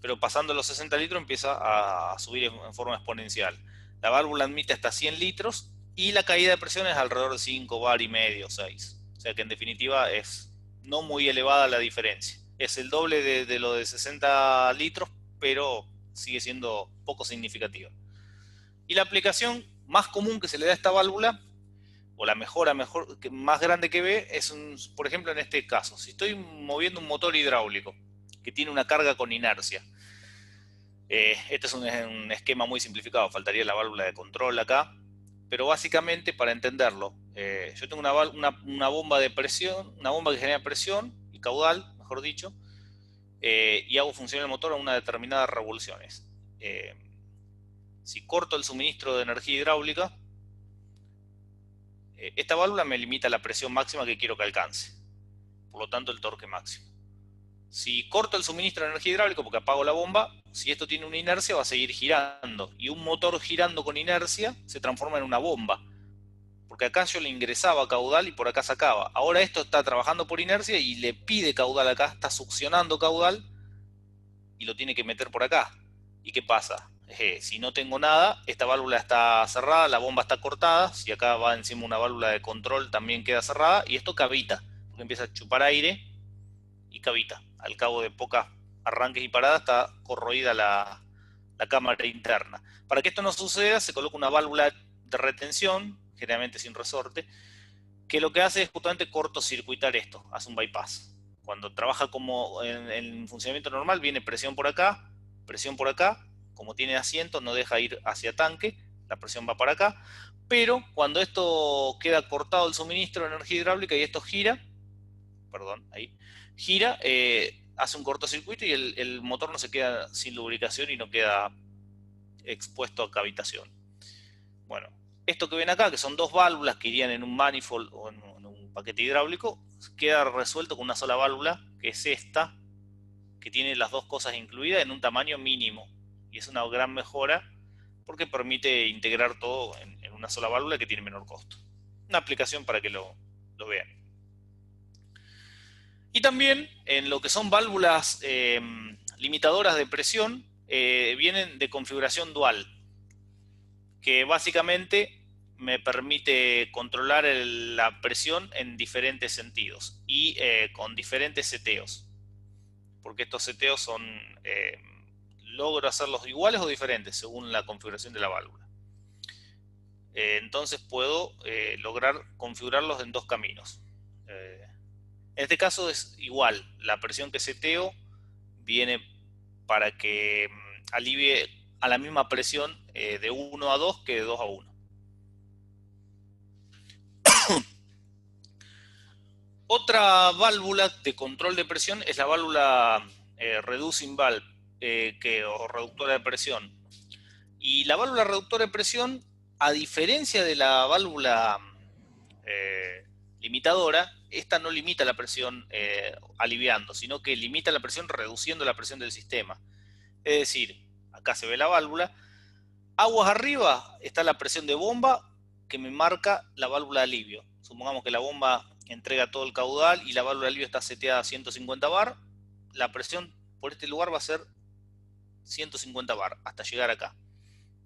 pero pasando los 60 litros empieza a subir en forma exponencial. La válvula admite hasta 100 litros y la caída de presión es alrededor de 5 bar y medio, 6. O sea que en definitiva es no muy elevada la diferencia. Es el doble de lo de 60 litros, pero sigue siendo poco significativa. Y la aplicación más común que se le da a esta válvula, o la mejora más grande que ve, es, por ejemplo, en este caso, si estoy moviendo un motor hidráulico que tiene una carga con inercia. Este es un esquema muy simplificado, faltaría la válvula de control acá, pero básicamente para entenderlo, yo tengo una bomba de presión, una bomba que genera presión y caudal, mejor dicho, y hago funcionar el motor a unas determinadas revoluciones. Si corto el suministro de energía hidráulica, esta válvula me limita la presión máxima que quiero que alcance, por lo tanto el torque máximo. Si corto el suministro de energía hidráulica porque apago la bomba, si esto tiene una inercia va a seguir girando, y un motor girando con inercia se transforma en una bomba, porque acá yo le ingresaba caudal y por acá sacaba. Ahora esto está trabajando por inercia y le pide caudal acá, está succionando caudal y lo tiene que meter por acá. ¿Y qué pasa? Si no tengo nada, esta válvula está cerrada, la bomba está cortada, si acá va encima una válvula de control también queda cerrada, y esto cavita, porque empieza a chupar aire y cavita. Al cabo de pocas arranques y paradas está corroída la cámara interna. Para que esto no suceda, se coloca una válvula de retención, generalmente sin resorte, que lo que hace es justamente cortocircuitar esto, hace un bypass. Cuando trabaja como en funcionamiento normal, viene presión por acá, como tiene asiento no deja ir hacia tanque, la presión va para acá, pero cuando esto queda cortado el suministro de energía hidráulica y esto gira, hace un cortocircuito y el motor no se queda sin lubricación y no queda expuesto a cavitación. Bueno, esto que ven acá, que son 2 válvulas que irían en un manifold o en un paquete hidráulico, queda resuelto con una sola válvula, que es esta, que tiene las 2 cosas incluidas en un tamaño mínimo. Y es una gran mejora porque permite integrar todo en una sola válvula que tiene menor costo. Una aplicación para que lo vean. Y también en lo que son válvulas limitadoras de presión, vienen de configuración dual, que básicamente me permite controlar la presión en diferentes sentidos y con diferentes seteos, porque estos seteos son, logro hacerlos iguales o diferentes según la configuración de la válvula. Entonces puedo lograr configurarlos en 2 caminos. En este caso es igual, la presión que seteo viene para que alivie a la misma presión de 1 a 2 que de 2 a 1. Otra válvula de control de presión es la válvula reducing valve o reductora de presión. Y la válvula reductora de presión, a diferencia de la válvula limitadora, esta no limita la presión aliviando, sino que limita la presión reduciendo la presión del sistema. Es decir, acá se ve la válvula, aguas arriba está la presión de bomba que me marca la válvula de alivio. Supongamos que la bomba entrega todo el caudal y la válvula de alivio está seteada a 150 bar, la presión por este lugar va a ser 150 bar hasta llegar acá.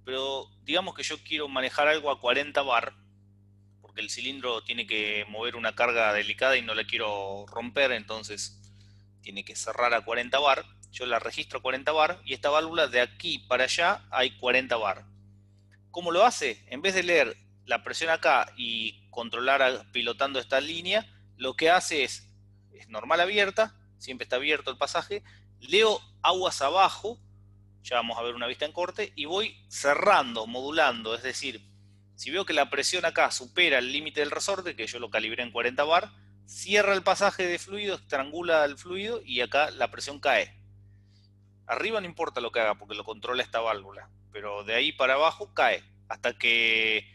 Pero digamos que yo quiero manejar algo a 40 bar, porque el cilindro tiene que mover una carga delicada y no la quiero romper, entonces tiene que cerrar a 40 bar. Yo la registro a 40 bar y esta válvula de aquí para allá hay 40 bar. ¿Cómo lo hace? En vez de leer la presión acá y controlar pilotando esta línea, lo que hace es normal abierta, siempre está abierto el pasaje, leo aguas abajo, ya vamos a ver una vista en corte, y voy cerrando, modulando, es decir, si veo que la presión acá supera el límite del resorte, que yo lo calibré en 40 bar, cierra el pasaje de fluido, estrangula el fluido y acá la presión cae. Arriba no importa lo que haga porque lo controla esta válvula, pero de ahí para abajo cae hasta que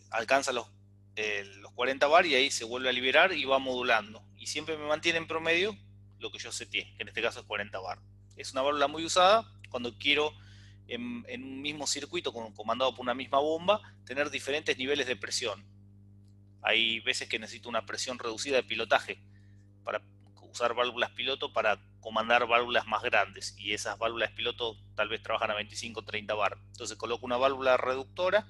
alcanza los 40 bar y ahí se vuelve a liberar y va modulando. Y siempre me mantiene en promedio lo que yo seteé, que en este caso es 40 bar. Es una válvula muy usada cuando quiero en un mismo circuito comandado por una misma bomba tener diferentes niveles de presión. Hay veces que necesito una presión reducida de pilotaje para usar válvulas piloto para comandar válvulas más grandes, y esas válvulas piloto tal vez trabajan a 25 o 30 bar. Entonces coloco una válvula reductora,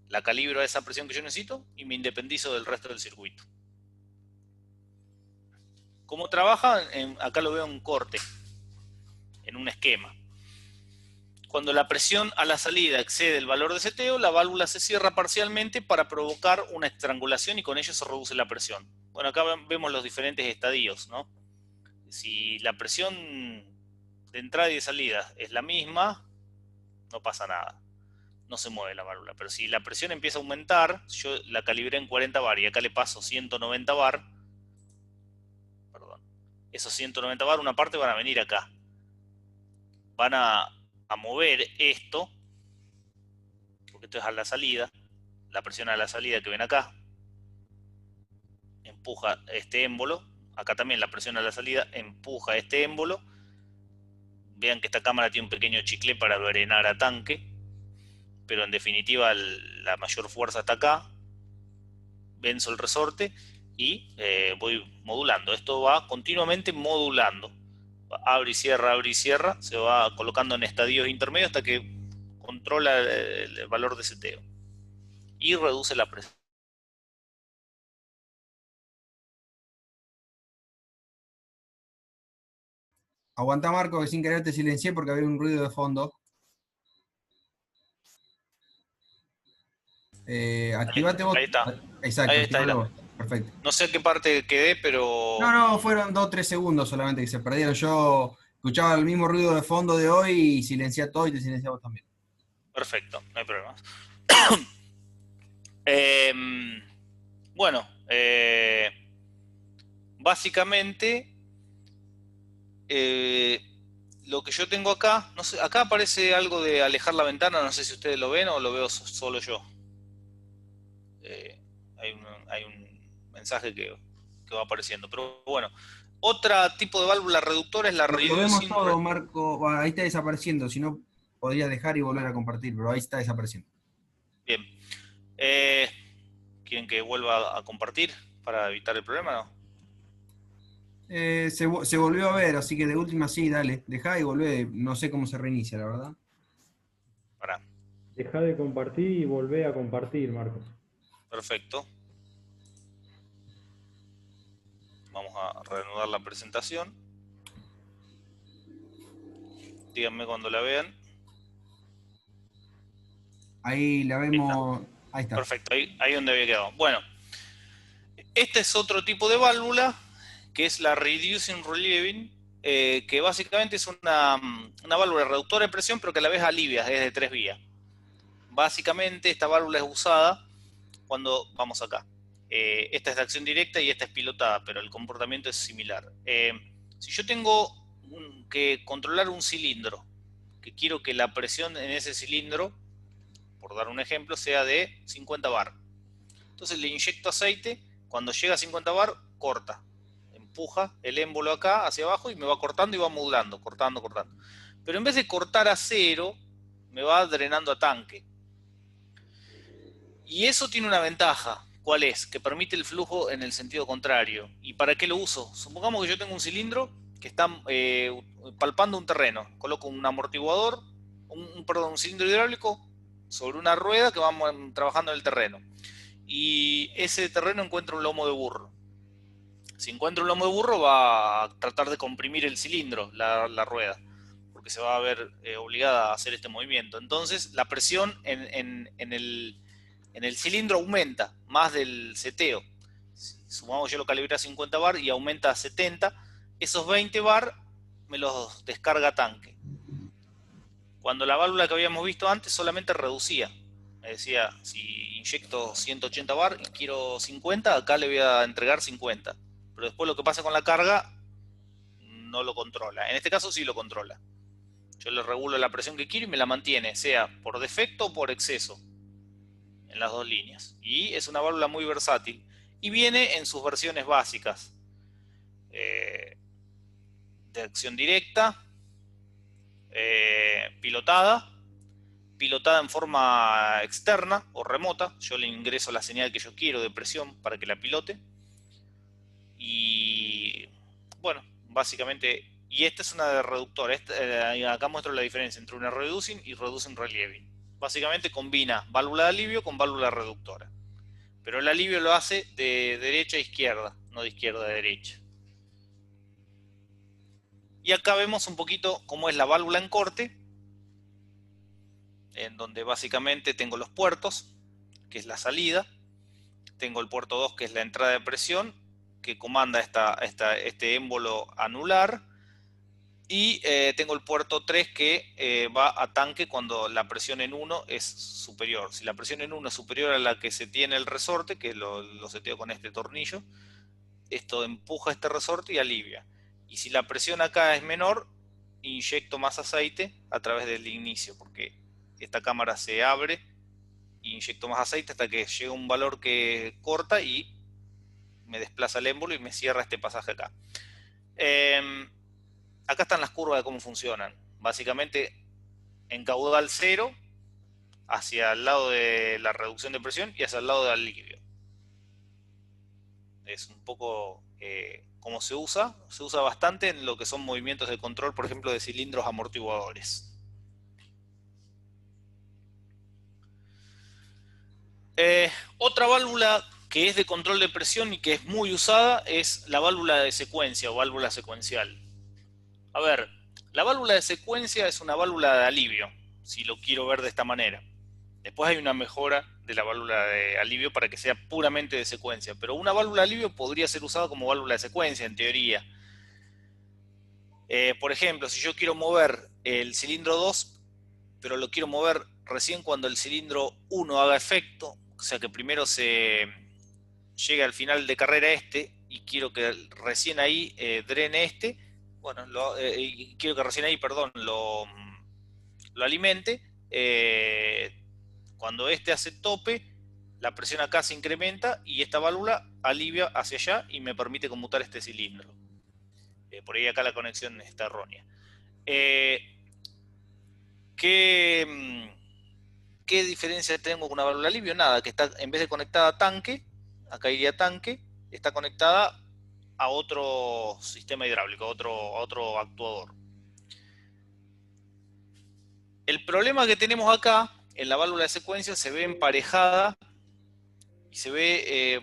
la calibro a esa presión que yo necesito y me independizo del resto del circuito. ¿Cómo trabaja? Acá lo veo en un corte, en un esquema. Cuando la presión a la salida excede el valor de seteo, la válvula se cierra parcialmente para provocar una estrangulación y con ello se reduce la presión. Bueno, acá vemos los diferentes estadios, ¿no? Si la presión de entrada y de salida es la misma, no pasa nada, no se mueve la válvula. Pero si la presión empieza a aumentar, yo la calibré en 40 bar y acá le paso 190 bar, perdón, esos 190 bar una parte van a venir acá, van a mover esto, porque esto es a la salida, la presión a la salida que ven acá, empuja este émbolo, acá también la presión a la salida empuja este émbolo. Vean que esta cámara tiene un pequeño chicle para drenar a tanque, pero en definitiva la mayor fuerza está acá. Venzo el resorte y voy modulando. Esto va continuamente modulando. Abre y cierra, se va colocando en estadios intermedios hasta que controla el valor de seteo y reduce la presión. Aguanta, Marco, que sin querer te silencié porque había un ruido de fondo. Activate vos. Ahí está. Exacto, Ahí está. activalo vos. Perfecto. No sé qué parte quedé, pero No, fueron 2 o 3 segundos solamente que se perdieron. Yo escuchaba el mismo ruido de fondo de hoy y silencié todo y te silencié vos también. perfecto, no hay problema. Eh, bueno, básicamente lo que yo tengo acá, no sé, acá aparece algo de alejar la ventana, no sé si ustedes lo ven o lo veo solo yo. Hay un mensaje que va apareciendo, pero bueno. Otro tipo de válvula reductora es la Lo vemos reducing. todo, Marco. Bueno, ahí está desapareciendo. Si no, podría dejar y volver a compartir, pero ahí está desapareciendo. Bien. Eh, ¿Quieren que vuelva a compartir para evitar el problema? No. Se volvió a ver, así que de última sí, dale. Dejá y volvé. No sé cómo se reinicia, la verdad. Para. Deja de compartir y volvé a compartir, Marcos. Perfecto. Vamos a reanudar la presentación. Díganme cuando la vean. Ahí la vemos. Ahí está. Perfecto, ahí donde había quedado. Bueno, este es otro tipo de válvula, que es la Reducing Relieving, que básicamente es una válvula reductora de presión, pero que a la vez alivia, es de 3 vías. Básicamente esta válvula es usada cuando, vamos acá, esta es de acción directa y esta es pilotada, pero el comportamiento es similar. Si yo tengo que controlar un cilindro, que quiero que la presión en ese cilindro, por dar un ejemplo, sea de 50 bar. Entonces le inyecto aceite, cuando llega a 50 bar, corta. Empuja el émbolo acá hacia abajo y me va cortando y va modulando, cortando. Pero en vez de cortar a cero, me va drenando a tanque. Y eso tiene una ventaja. ¿Cuál es? Que permite el flujo en el sentido contrario. ¿Y para qué lo uso? Supongamos que yo tengo un cilindro que está palpando un terreno. Coloco un amortiguador, un cilindro hidráulico sobre una rueda que va trabajando en el terreno. Y ese terreno encuentra un lomo de burro. Si encuentra un lomo de burro, va a tratar de comprimir el cilindro, la rueda, porque se va a ver obligada a hacer este movimiento. Entonces, la presión en el cilindro aumenta más del seteo. Sumamos, yo lo calibré a 50 bar y aumenta a 70. Esos 20 bar me los descarga tanque. Cuando la válvula que habíamos visto antes solamente reducía. Me decía, si inyecto 180 bar y quiero 50, acá le voy a entregar 50. Pero después lo que pasa con la carga no lo controla. En este caso sí lo controla. Yo le regulo la presión que quiero y me la mantiene, sea por defecto o por exceso, en las dos líneas. Y es una válvula muy versátil. Y viene en sus versiones básicas. De acción directa, pilotada en forma externa o remota. Yo le ingreso la señal que yo quiero de presión para que la pilote. Y bueno, básicamente, y esta es una de reductor. Acá muestro la diferencia entre una reducing y reducing relieving. Básicamente combina válvula de alivio con válvula reductora. Pero el alivio lo hace de derecha a izquierda, no de izquierda a derecha. Y acá vemos un poquito cómo es la válvula en corte, en donde básicamente tengo los puertos, que es la salida. Tengo el puerto 2, que es la entrada de presión, que comanda este émbolo anular. Y tengo el puerto 3, que va a tanque cuando la presión en 1 es superior. Si la presión en 1 es superior a la que se tiene el resorte, que lo seteo con este tornillo, esto empuja este resorte y alivia. Y si la presión acá es menor, inyecto más aceite a través del inicio, porque esta cámara se abre e inyecto más aceite hasta que llega un valor que corta y me desplaza el émbolo y me cierra este pasaje acá. Acá están las curvas de cómo funcionan. Básicamente en caudal cero, hacia el lado de la reducción de presión y hacia el lado del alivio. Es un poco cómo se usa bastante en lo que son movimientos de control, por ejemplo, de cilindros amortiguadores. Otra válvula que es de control de presión y que es muy usada es la válvula de secuencia o válvula secuencial. A ver, la válvula de secuencia es una válvula de alivio, si lo quiero ver de esta manera. Después hay una mejora de la válvula de alivio para que sea puramente de secuencia, pero una válvula de alivio podría ser usada como válvula de secuencia en teoría. Por ejemplo, si yo quiero mover el cilindro 2, pero lo quiero mover recién cuando el cilindro 1 haga efecto, o sea que primero se llegue al final de carrera y quiero que recién ahí drene bueno, quiero que recién ahí, perdón, lo alimente. Cuando hace tope, la presión acá se incrementa y esta válvula alivia hacia allá y me permite conmutar este cilindro. Por ahí acá la conexión está errónea. ¿Qué diferencia tengo con una válvula de alivio? Nada, que está, en vez de conectada a tanque, acá iría tanque, está conectada a otro sistema hidráulico, a otro actuador. El problema que tenemos acá, en la válvula de secuencia, se ve emparejada y se ve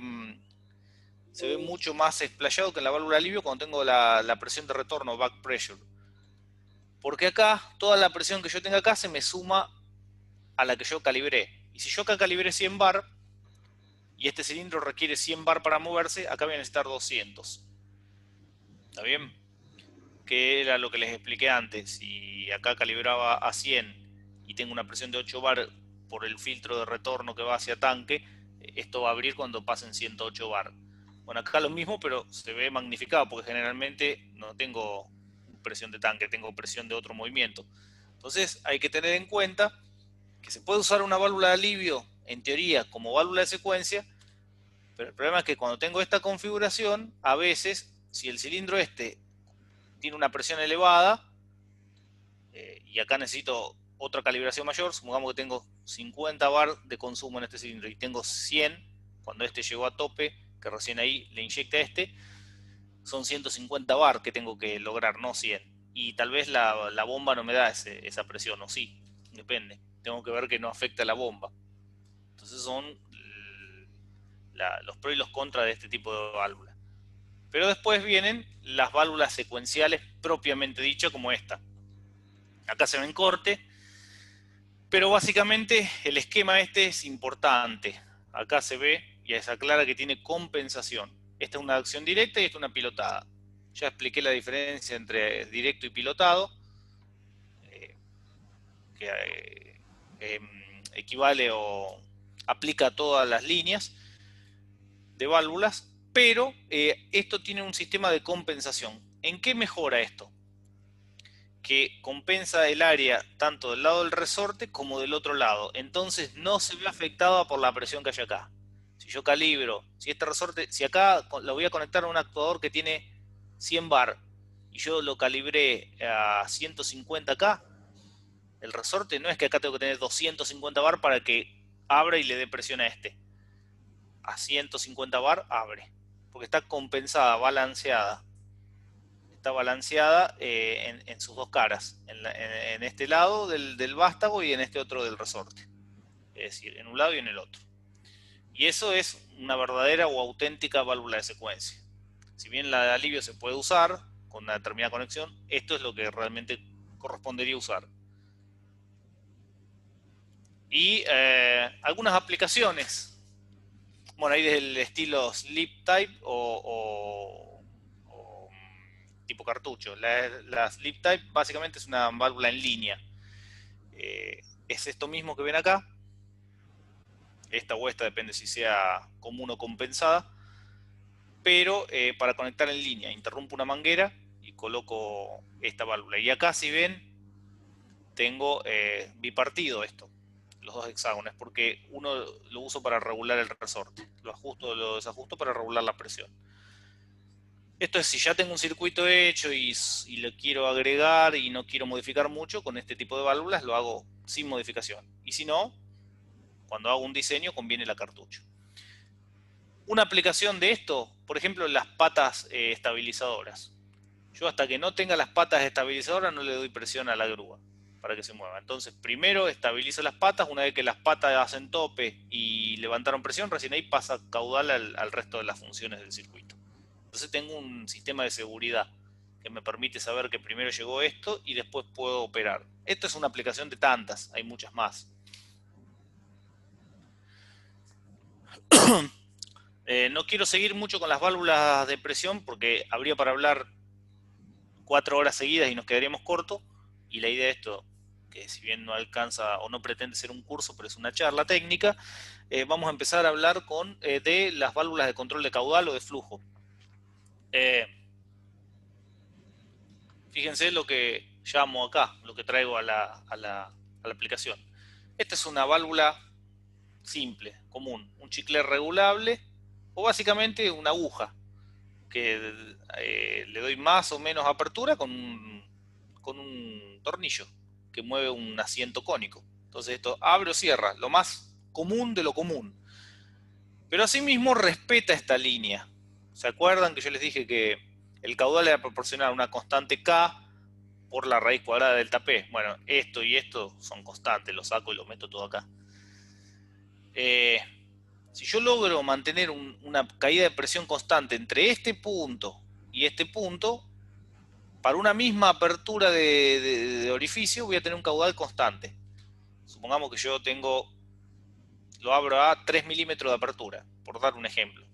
mucho más explayado que en la válvula de alivio cuando tengo la presión de retorno, back pressure. Porque acá, toda la presión que yo tenga acá se me suma a la que yo calibré. Y si yo acá calibré 100 bar y este cilindro requiere 100 bar para moverse, acá voy a necesitar 200. ¿Está bien? Que era lo que les expliqué antes. Si acá calibraba a 100 y tengo una presión de 8 bar por el filtro de retorno que va hacia tanque, esto va a abrir cuando pasen 108 bar. Bueno, acá lo mismo, pero se ve magnificado porque generalmente no tengo presión de tanque, tengo presión de otro movimiento. Entonces hay que tener en cuenta que se puede usar una válvula de alivio, en teoría, como válvula de secuencia, pero el problema es que cuando tengo esta configuración, a veces, si el cilindro tiene una presión elevada, y acá necesito otra calibración mayor, supongamos que tengo 50 bar de consumo en este cilindro y tengo 100, cuando llegó a tope, que recién ahí le inyecta son 150 bar que tengo que lograr, no 100. Y tal vez la bomba no me da esa presión, o sí, depende. Tengo que ver que no afecta a la bomba. Entonces son los pros y los contras de este tipo de válvula. Pero después vienen las válvulas secuenciales propiamente dichas, como esta. Acá se ven corte, pero básicamente el esquema es importante. Acá se ve y se aclara que tiene compensación. Esta es una acción directa y esta es una pilotada. Ya expliqué la diferencia entre directo y pilotado, que equivale o aplica a todas las líneas de válvulas, pero esto tiene un sistema de compensación. ¿En qué mejora esto? Que compensa el área tanto del lado del resorte como del otro lado. Entonces no se ve afectada por la presión que hay acá. Si yo calibro, si este resorte, si acá lo voy a conectar a un actuador que tiene 100 bar y yo lo calibré a 150K, el resorte no es que acá tengo que tener 250 bar para que abra y le dé presión a este. A 150 bar abre, porque está compensada, balanceada. Está balanceada en sus dos caras, en este lado del vástago y en este otro del resorte. Es decir, en un lado y en el otro. Y eso es una verdadera o auténtica válvula de secuencia. Si bien la de alivio se puede usar con una determinada conexión, esto es lo que realmente correspondería usar. Y algunas aplicaciones. Bueno, hay del estilo Sleep Type o tipo cartucho. La Sleep Type básicamente es una válvula en línea. Es esto mismo que ven acá. Esta o esta depende si sea común o compensada. Pero para conectar en línea, interrumpo una manguera y coloco esta válvula. Y acá, si ven, tengo bipartido esto, los dos hexágonos, porque uno lo uso para regular el resorte, lo ajusto o lo desajusto para regular la presión. Esto es si ya tengo un circuito hecho y le quiero agregar y no quiero modificar mucho, con este tipo de válvulas lo hago sin modificación. Y si no, cuando hago un diseño conviene la cartucho. Una aplicación de esto, por ejemplo, las patas estabilizadoras. Yo hasta que no tenga las patas estabilizadoras no le doy presión a la grúa para que se mueva. Entonces primero estabilizo las patas, una vez que las patas hacen tope y levantaron presión, recién ahí pasa caudal al resto de las funciones del circuito. Entonces tengo un sistema de seguridad que me permite saber que primero llegó esto y después puedo operar. Esto es una aplicación de tantas, hay muchas más. No quiero seguir mucho con las válvulas de presión porque habría para hablar 4 horas seguidas y nos quedaríamos cortos. Y la idea de esto, que si bien no alcanza o no pretende ser un curso, pero es una charla técnica, vamos a empezar a hablar de las válvulas de control de caudal o de flujo. Fíjense lo que llamo acá, lo que traigo a la aplicación. Esta es una válvula simple, común, un chicle regulable o básicamente una aguja que le doy más o menos apertura con un tornillo que mueve un asiento cónico. Entonces esto abre o cierra, lo más común de lo común. Pero asimismo respeta esta línea. ¿Se acuerdan que yo les dije que el caudal era proporcional a una constante K por la raíz cuadrada del delta P? Bueno, esto y esto son constantes, lo saco y lo meto todo acá. Si yo logro mantener una caída de presión constante entre este punto y este punto, para una misma apertura de orificio voy a tener un caudal constante. Supongamos que yo lo abro a 3 milímetros de apertura, por dar un ejemplo,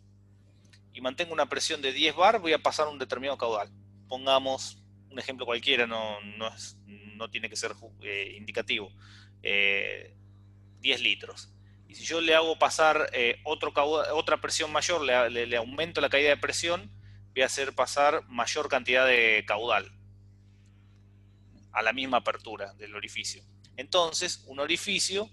y mantengo una presión de 10 bar, voy a pasar un determinado caudal. Pongamos un ejemplo cualquiera, no tiene que ser indicativo. 10 litros. Y si yo le hago pasar otra presión mayor, le aumento la caída de presión, voy a hacer pasar mayor cantidad de caudal a la misma apertura del orificio. Entonces, un orificio,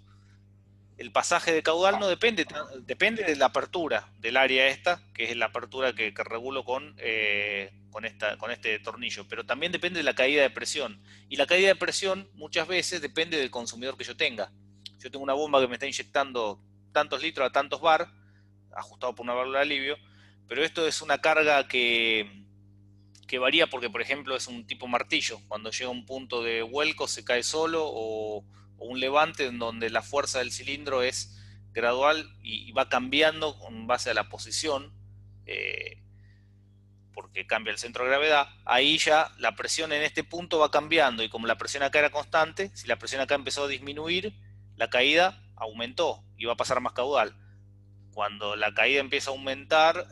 el pasaje de caudal no depende de la apertura del área esta, que es la apertura que regulo con este tornillo, pero también depende de la caída de presión. Y la caída de presión muchas veces depende del consumidor que yo tenga. Yo tengo una bomba que me está inyectando tantos litros a tantos bar, ajustado por una válvula de alivio, pero esto es una carga que varía porque, por ejemplo, es un tipo martillo. Cuando llega a un punto de vuelco se cae solo o un levante en donde la fuerza del cilindro es gradual y va cambiando con base a la posición, porque cambia el centro de gravedad. Ahí ya la presión en este punto va cambiando y como la presión acá era constante, si la presión acá empezó a disminuir, la caída aumentó y va a pasar más caudal. Cuando la caída empieza a aumentar,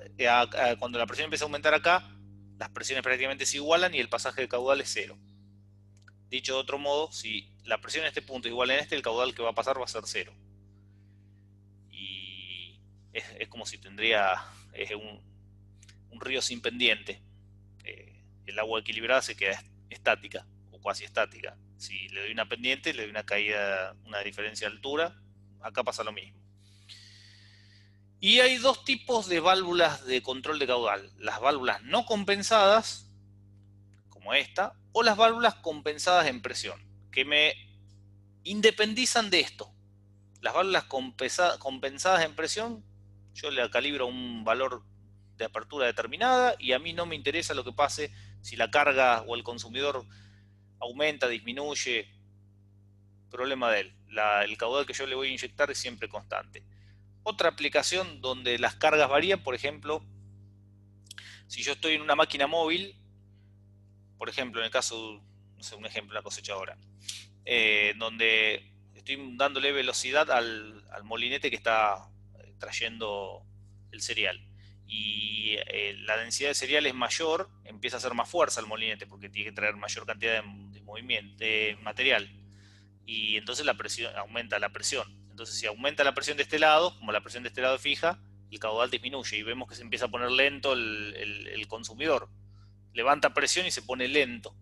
cuando la presión empieza a aumentar acá, las presiones prácticamente se igualan y el pasaje de caudal es cero. Dicho de otro modo, si la presión en este punto es igual en este, el caudal que va a pasar va a ser cero. Y es como si tendría un río sin pendiente. el agua equilibrada se queda estática o cuasi estática. Si le doy una pendiente, le doy una caída, una diferencia de altura, acá pasa lo mismo. Y hay dos tipos de válvulas de control de caudal: las válvulas no compensadas, como esta, o las válvulas compensadas en presión, que me independizan de esto. Las válvulas compensadas en presión, yo le calibro un valor de apertura determinada y a mí no me interesa lo que pase si la carga o el consumidor aumenta, disminuye, problema de él. El caudal que yo le voy a inyectar es siempre constante. Otra aplicación donde las cargas varían, por ejemplo, si yo estoy en una máquina móvil, por ejemplo, en el caso, no sé, un ejemplo, una cosechadora, donde estoy dándole velocidad al molinete que está trayendo el cereal. Y la densidad de cereal es mayor, empieza a hacer más fuerza el molinete porque tiene que traer mayor cantidad de movimiento, de material. Y entonces la presión, aumenta la presión. Entonces, si aumenta la presión de este lado, como la presión de este lado es fija, el caudal disminuye y vemos que se empieza a poner lento el consumidor. Levanta presión y se pone lento.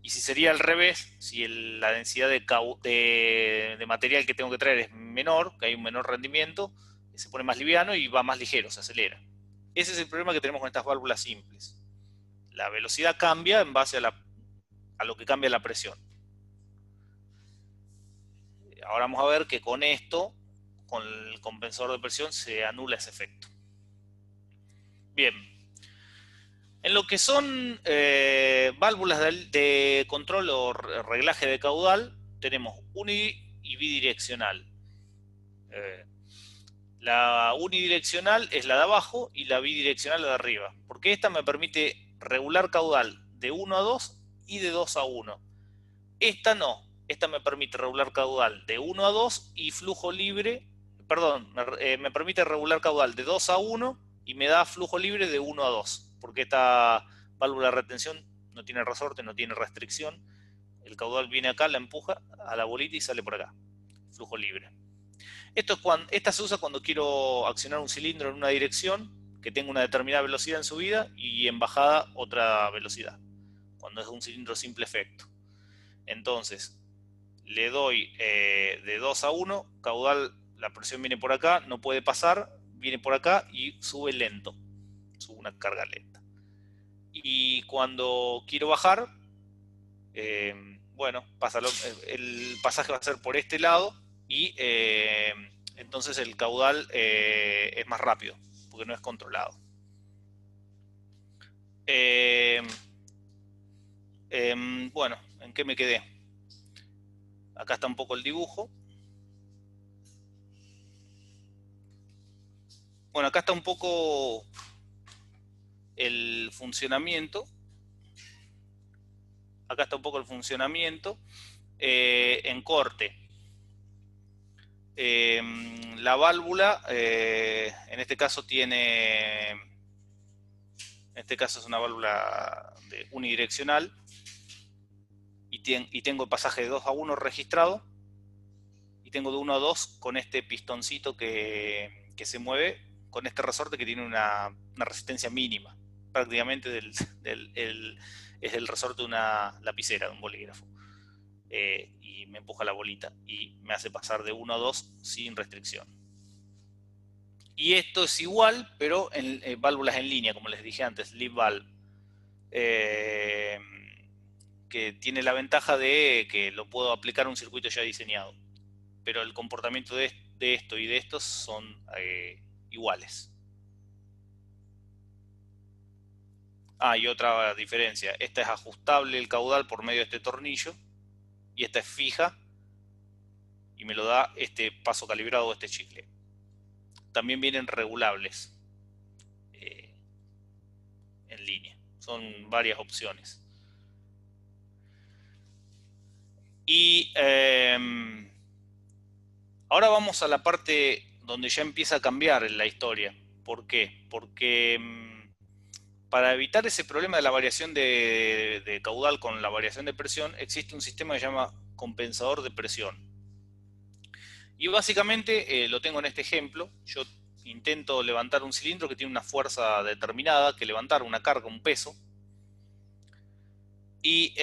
Y si sería al revés, si la densidad de material que tengo que traer es menor, que hay un menor rendimiento, se pone más liviano y va más ligero, se acelera. Ese es el problema que tenemos con estas válvulas simples. La velocidad cambia en base a lo que cambia la presión. Ahora vamos a ver que con esto, con el compensador de presión, se anula ese efecto. Bien. En lo que son válvulas de control o reglaje de caudal, tenemos uni y bidireccional. La unidireccional es la de abajo y la bidireccional la de arriba, porque esta me permite regular caudal de 1 a 2 y de 2 a 1. Esta no, esta me permite regular caudal de 1 a 2 y flujo libre, perdón, me permite regular caudal de 2 a 1 y me da flujo libre de 1 a 2, porque esta válvula de retención no tiene resorte, no tiene restricción. El caudal viene acá, la empuja a la bolita y sale por acá, flujo libre. Esta se usa cuando quiero accionar un cilindro en una dirección que tenga una determinada velocidad en subida y en bajada otra velocidad, cuando es un cilindro simple efecto. Entonces, le doy de 2 a 1, caudal, la presión viene por acá, no puede pasar, viene por acá y sube lento, sube una carga lenta. Y cuando quiero bajar, bueno, el pasaje va a ser por este lado y entonces el caudal es más rápido, porque no es controlado. Bueno, ¿en qué me quedé? Acá está un poco el dibujo. Bueno, acá está un poco el funcionamiento. Acá está un poco el funcionamiento en corte. La válvula, en este caso es una válvula unidireccional y tengo el pasaje de 2 a 1 registrado y tengo de 1 a 2 con este pistoncito que se mueve con este resorte que tiene una resistencia mínima, prácticamente es el resorte de una lapicera, de un bolígrafo. Y me empuja la bolita y me hace pasar de 1 a 2 sin restricción. Y esto es igual, pero en válvulas en línea, como les dije antes, lead valve, que tiene la ventaja de que lo puedo aplicar a un circuito ya diseñado, pero el comportamiento de esto y de estos son iguales. Y otra diferencia, esta es ajustable el caudal por medio de este tornillo y esta es fija y me lo da este paso calibrado o este chicle. También vienen regulables en línea, son varias opciones. Y ahora vamos a la parte donde ya empieza a cambiar la historia. ¿Por qué? Porque para evitar ese problema de la variación de caudal con la variación de presión, existe un sistema que se llama compensador de presión. Y básicamente lo tengo en este ejemplo. Yo intento levantar un cilindro que tiene una fuerza determinada, que levantar una carga, un peso. Y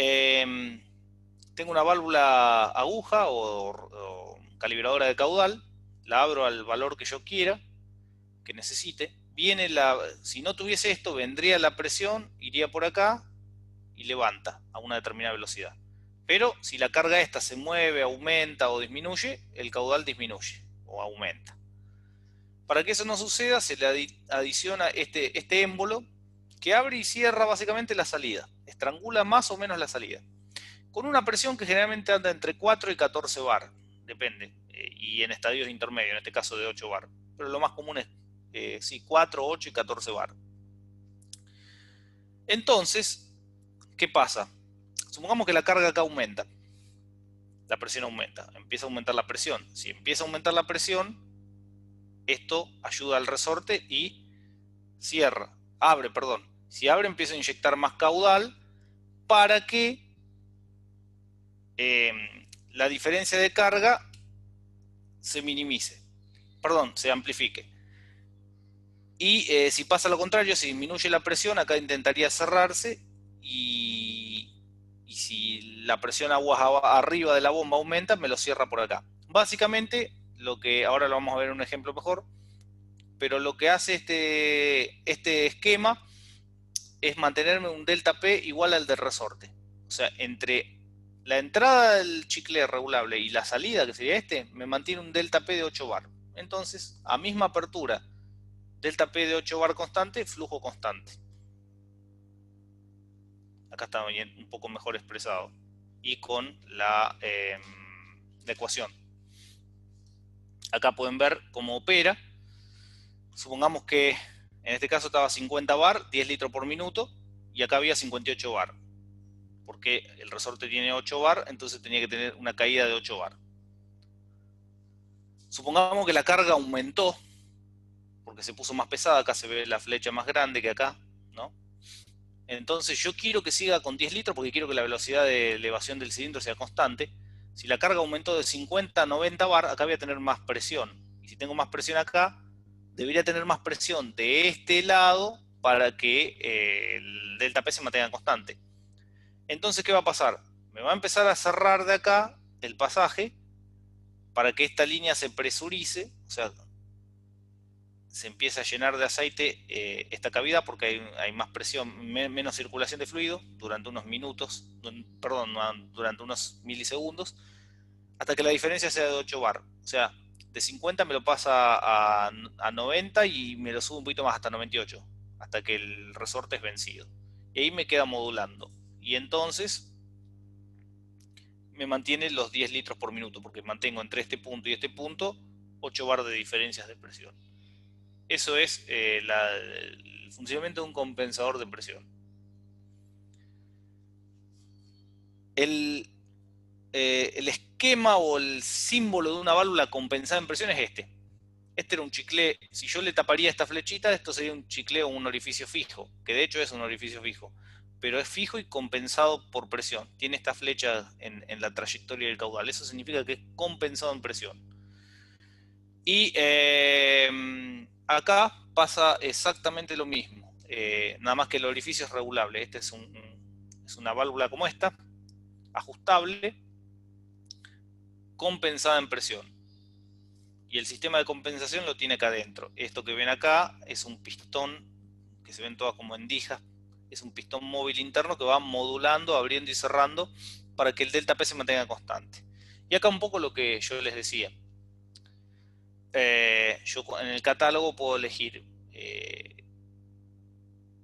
tengo una válvula aguja o calibradora de caudal, la abro al valor que yo quiera, que necesite. Si no tuviese esto, vendría la presión, iría por acá y levanta a una determinada velocidad. Pero si la carga esta se mueve, aumenta o disminuye, el caudal disminuye o aumenta. Para que eso no suceda, se le adiciona este émbolo que abre y cierra básicamente la salida, estrangula más o menos la salida, con una presión que generalmente anda entre 4 y 14 bar, depende, y en estadios intermedios, en este caso de 8 bar, pero lo más común es sí, 4, 8 y 14 bar. Entonces, ¿qué pasa? Supongamos que la carga acá aumenta, la presión aumenta, empieza a aumentar la presión. Si empieza a aumentar la presión, esto ayuda al resorte y abre, perdón. Si abre, empieza a inyectar más caudal para que la diferencia de carga se minimice, perdón, se amplifique. Y si pasa lo contrario, si disminuye la presión, acá intentaría cerrarse y si la presión arriba de la bomba aumenta, me lo cierra por acá. Básicamente, lo que ahora lo vamos a ver en un ejemplo mejor, pero lo que hace este esquema es mantenerme un delta P igual al del resorte. O sea, entre la entrada del chicle regulable y la salida, que sería me mantiene un delta P de 8 bar. Entonces, a misma apertura, delta P de 8 bar constante, flujo constante. Acá está bien, un poco mejor expresado. Y con la ecuación. Acá pueden ver cómo opera. Supongamos que en este caso estaba 50 bar, 10 litros por minuto, y acá había 58 bar. Porque el resorte tiene 8 bar, entonces tenía que tener una caída de 8 bar. Supongamos que la carga aumentó, porque se puso más pesada, acá se ve la flecha más grande que acá, ¿no? Entonces yo quiero que siga con 10 litros porque quiero que la velocidad de elevación del cilindro sea constante. Si la carga aumentó de 50 a 90 bar, acá voy a tener más presión. Y si tengo más presión acá, debería tener más presión de este lado para que el delta P se mantenga constante. Entonces, ¿qué va a pasar? Me va a empezar a cerrar de acá el pasaje para que esta línea se presurice, o sea, se empieza a llenar de aceite esta cavidad porque hay más presión, menos circulación de fluido durante unos minutos, perdón, durante unos milisegundos, hasta que la diferencia sea de 8 bar. O sea, de 50 me lo pasa a 90 y me lo sube un poquito más hasta 98, hasta que el resorte es vencido. Y ahí me queda modulando. Y entonces me mantiene los 10 litros por minuto, porque mantengo entre este punto y este punto 8 bar de diferencias de presión. Eso es el funcionamiento de un compensador de presión. El esquema o el símbolo de una válvula compensada en presión es este. Este era un chicle, si yo le taparía esta flechita, esto sería un chicle o un orificio fijo, que de hecho es un orificio fijo, pero es fijo y compensado por presión. Tiene esta flecha en la trayectoria del caudal. Eso significa que es compensado en presión. Y acá pasa exactamente lo mismo, nada más que el orificio es regulable. Este es una válvula como esta, ajustable, compensada en presión. Y el sistema de compensación lo tiene acá adentro. Esto que ven acá es un pistón, que se ven todas como endijas, es un pistón móvil interno que va modulando, abriendo y cerrando para que el delta P se mantenga constante. Y acá un poco lo que yo les decía. Yo en el catálogo puedo elegir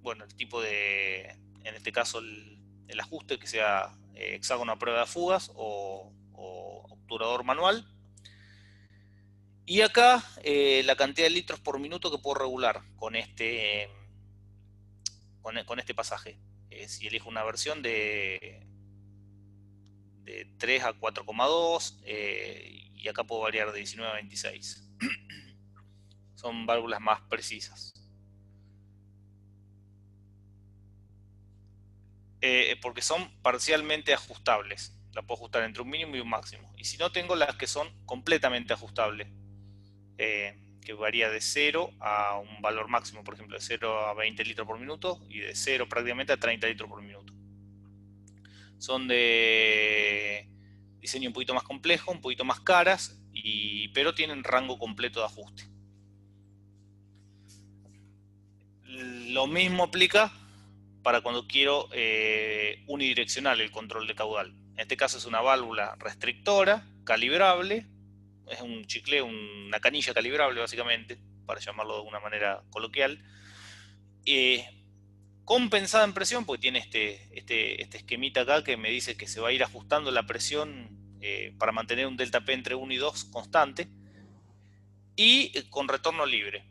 bueno, el tipo de, en este caso el ajuste que sea hexágono a prueba de fugas o obturador manual. Y acá la cantidad de litros por minuto que puedo regular con este pasaje. Si elijo una versión de 3 a 4,2 y acá puedo variar de 19 a 26. Son válvulas más precisas. Porque son parcialmente ajustables. La puedo ajustar entre un mínimo y un máximo. Y si no, tengo las que son completamente ajustables, que varía de 0 a un valor máximo, por ejemplo, de 0 a 20 litros por minuto y de 0 prácticamente a 30 litros por minuto. son de diseño un poquito más complejo, un poquito más caras, pero tienen rango completo de ajuste. Lo mismo aplica para cuando quiero unidireccional el control de caudal. En este caso es una válvula restrictora, calibrable, es un chicle, una canilla calibrable básicamente, para llamarlo de una manera coloquial, compensada en presión, porque tiene este esquemita acá que me dice que se va a ir ajustando la presión para mantener un delta P entre 1 y 2 constante, y con retorno libre.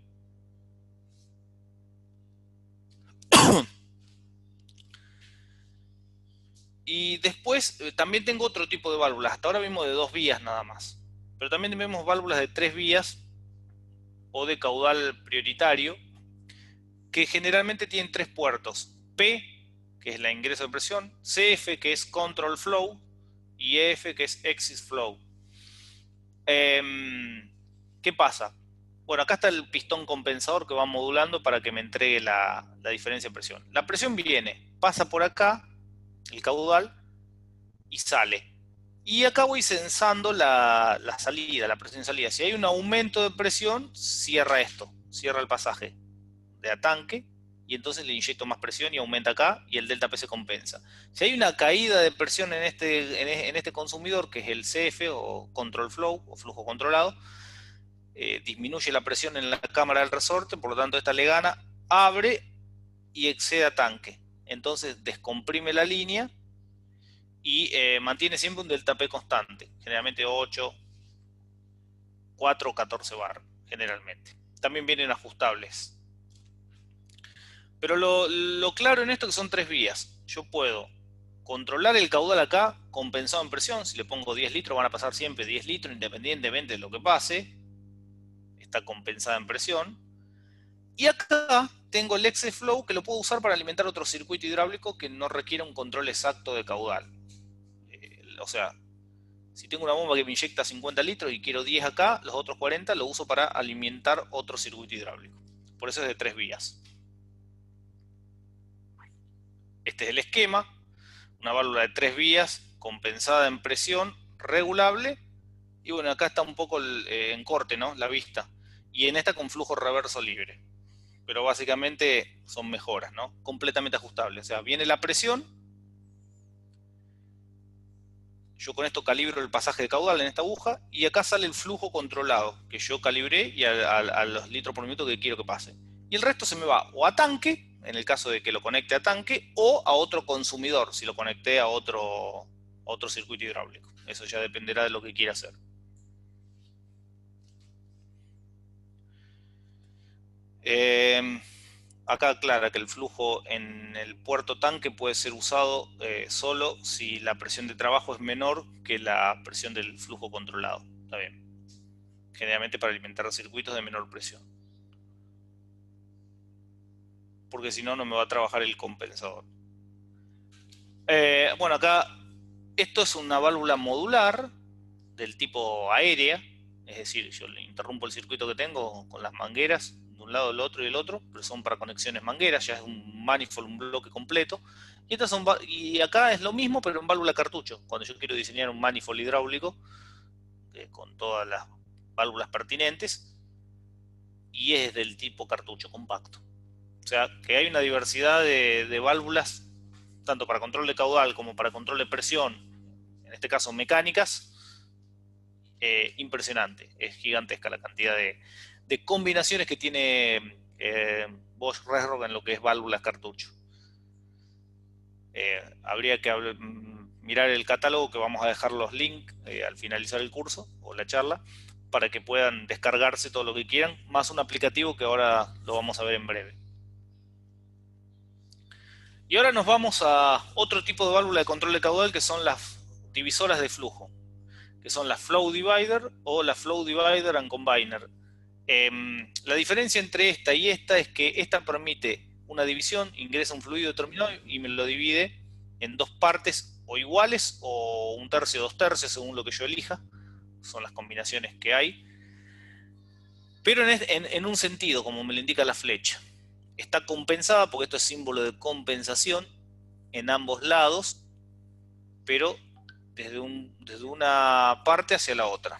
Y después también tengo otro tipo de válvulas. Hasta ahora vimos de 2 vías nada más. Pero también vemos válvulas de 3 vías o de caudal prioritario, que generalmente tienen 3 puertos. P, que es la ingreso de presión, CF, que es control flow, y EF, que es exit flow. ¿Qué pasa? Bueno, acá está el pistón compensador que va modulando para que me entregue la diferencia de presión. La presión viene, pasa por acá, el caudal, y sale. Y acá voy censando la salida, la presión de salida. Si hay un aumento de presión, cierra esto, cierra el pasaje de a tanque, y entonces le inyecto más presión y aumenta acá, y el delta P se compensa. Si hay una caída de presión en este consumidor, que es el CF o control flow o flujo controlado, disminuye la presión en la cámara del resorte, por lo tanto esta le gana, abre y excede a tanque. Entonces descomprime la línea y mantiene siempre un delta P constante, generalmente 8, 4 o 14 bar, generalmente. También vienen ajustables. Pero lo claro en esto es que son 3 vías. Yo puedo controlar el caudal acá, compensado en presión. Si le pongo 10 litros, van a pasar siempre 10 litros, independientemente de lo que pase. Está compensada en presión. Y acá tengo el exit flow, que lo puedo usar para alimentar otro circuito hidráulico que no requiere un control exacto de caudal. O sea, si tengo una bomba que me inyecta 50 litros y quiero 10 acá, los otros 40 lo uso para alimentar otro circuito hidráulico. Por eso es de 3 vías. Este es el esquema, una válvula de 3 vías, compensada en presión, regulable, y bueno, acá está un poco en corte, ¿no? La vista, y en esta con flujo reverso libre, pero básicamente son mejoras, ¿no? Completamente ajustables, o sea, viene la presión, yo con esto calibro el pasaje de caudal en esta aguja, y acá sale el flujo controlado, que yo calibré y a los litros por minuto que quiero que pase. Y el resto se me va o a tanque, en el caso de que lo conecte a tanque, o a otro consumidor, si lo conecté a otro circuito hidráulico. Eso ya dependerá de lo que quiera hacer. Acá aclara que el flujo en el puerto tanque puede ser usado solo si la presión de trabajo es menor que la presión del flujo controlado. Está bien. Generalmente para alimentar circuitos de menor presión. Porque si no, no me va a trabajar el compensador. Bueno, acá esto es una válvula modular del tipo aérea, es decir, yo le interrumpo el circuito que tengo con las mangueras de un lado, del otro y del otro, pero son para conexiones mangueras, ya es un manifold, un bloque completo. Y acá es lo mismo, pero en válvula cartucho, cuando yo quiero diseñar un manifold hidráulico con todas las válvulas pertinentes, y es del tipo cartucho compacto. O sea, que hay una diversidad de válvulas, tanto para control de caudal como para control de presión, en este caso mecánicas, impresionante. Es gigantesca la cantidad de combinaciones que tiene Bosch Resrock en lo que es válvulas cartucho. Habría que mirar el catálogo, que vamos a dejar los links al finalizar el curso o la charla, para que puedan descargarse todo lo que quieran, más un aplicativo que ahora lo vamos a ver en breve. Y ahora nos vamos a otro tipo de válvula de control de caudal, que son las divisoras de flujo, que son la Flow Divider o la Flow Divider and Combiner. La diferencia entre esta y esta es que esta permite una división, ingresa un fluido determinado y me lo divide en 2 partes o iguales o 1/3 o 2/3 según lo que yo elija. Son las combinaciones que hay. Pero en un sentido, como me lo indica la flecha. Está compensada, porque esto es símbolo de compensación en ambos lados, pero desde una parte hacia la otra.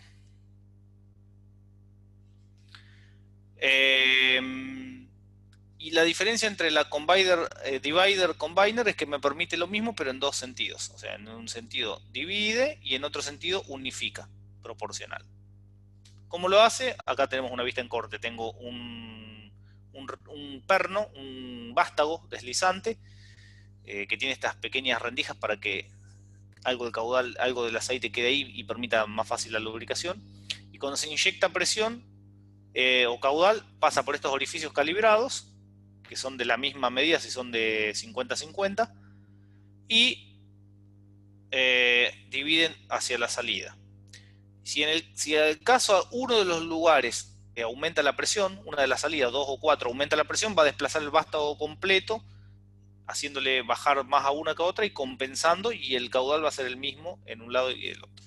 Y la diferencia entre la divider combiner es que me permite lo mismo, pero en dos sentidos. O sea, en un sentido divide y en otro sentido unifica, proporcional. ¿Cómo lo hace? Acá tenemos una vista en corte. Tengo un perno, un vástago deslizante, que tiene estas pequeñas rendijas para que algo del caudal, algo del aceite quede ahí y permita más fácil la lubricación. Y cuando se inyecta presión o caudal, pasa por estos orificios calibrados, que son de la misma medida, si son de 50-50, y dividen hacia la salida. Si en el caso uno de los lugares aumenta la presión, una de las salidas, 2 o 4, aumenta la presión, va a desplazar el vástago completo, haciéndole bajar más a una que a otra y compensando, y el caudal va a ser el mismo en un lado y el otro.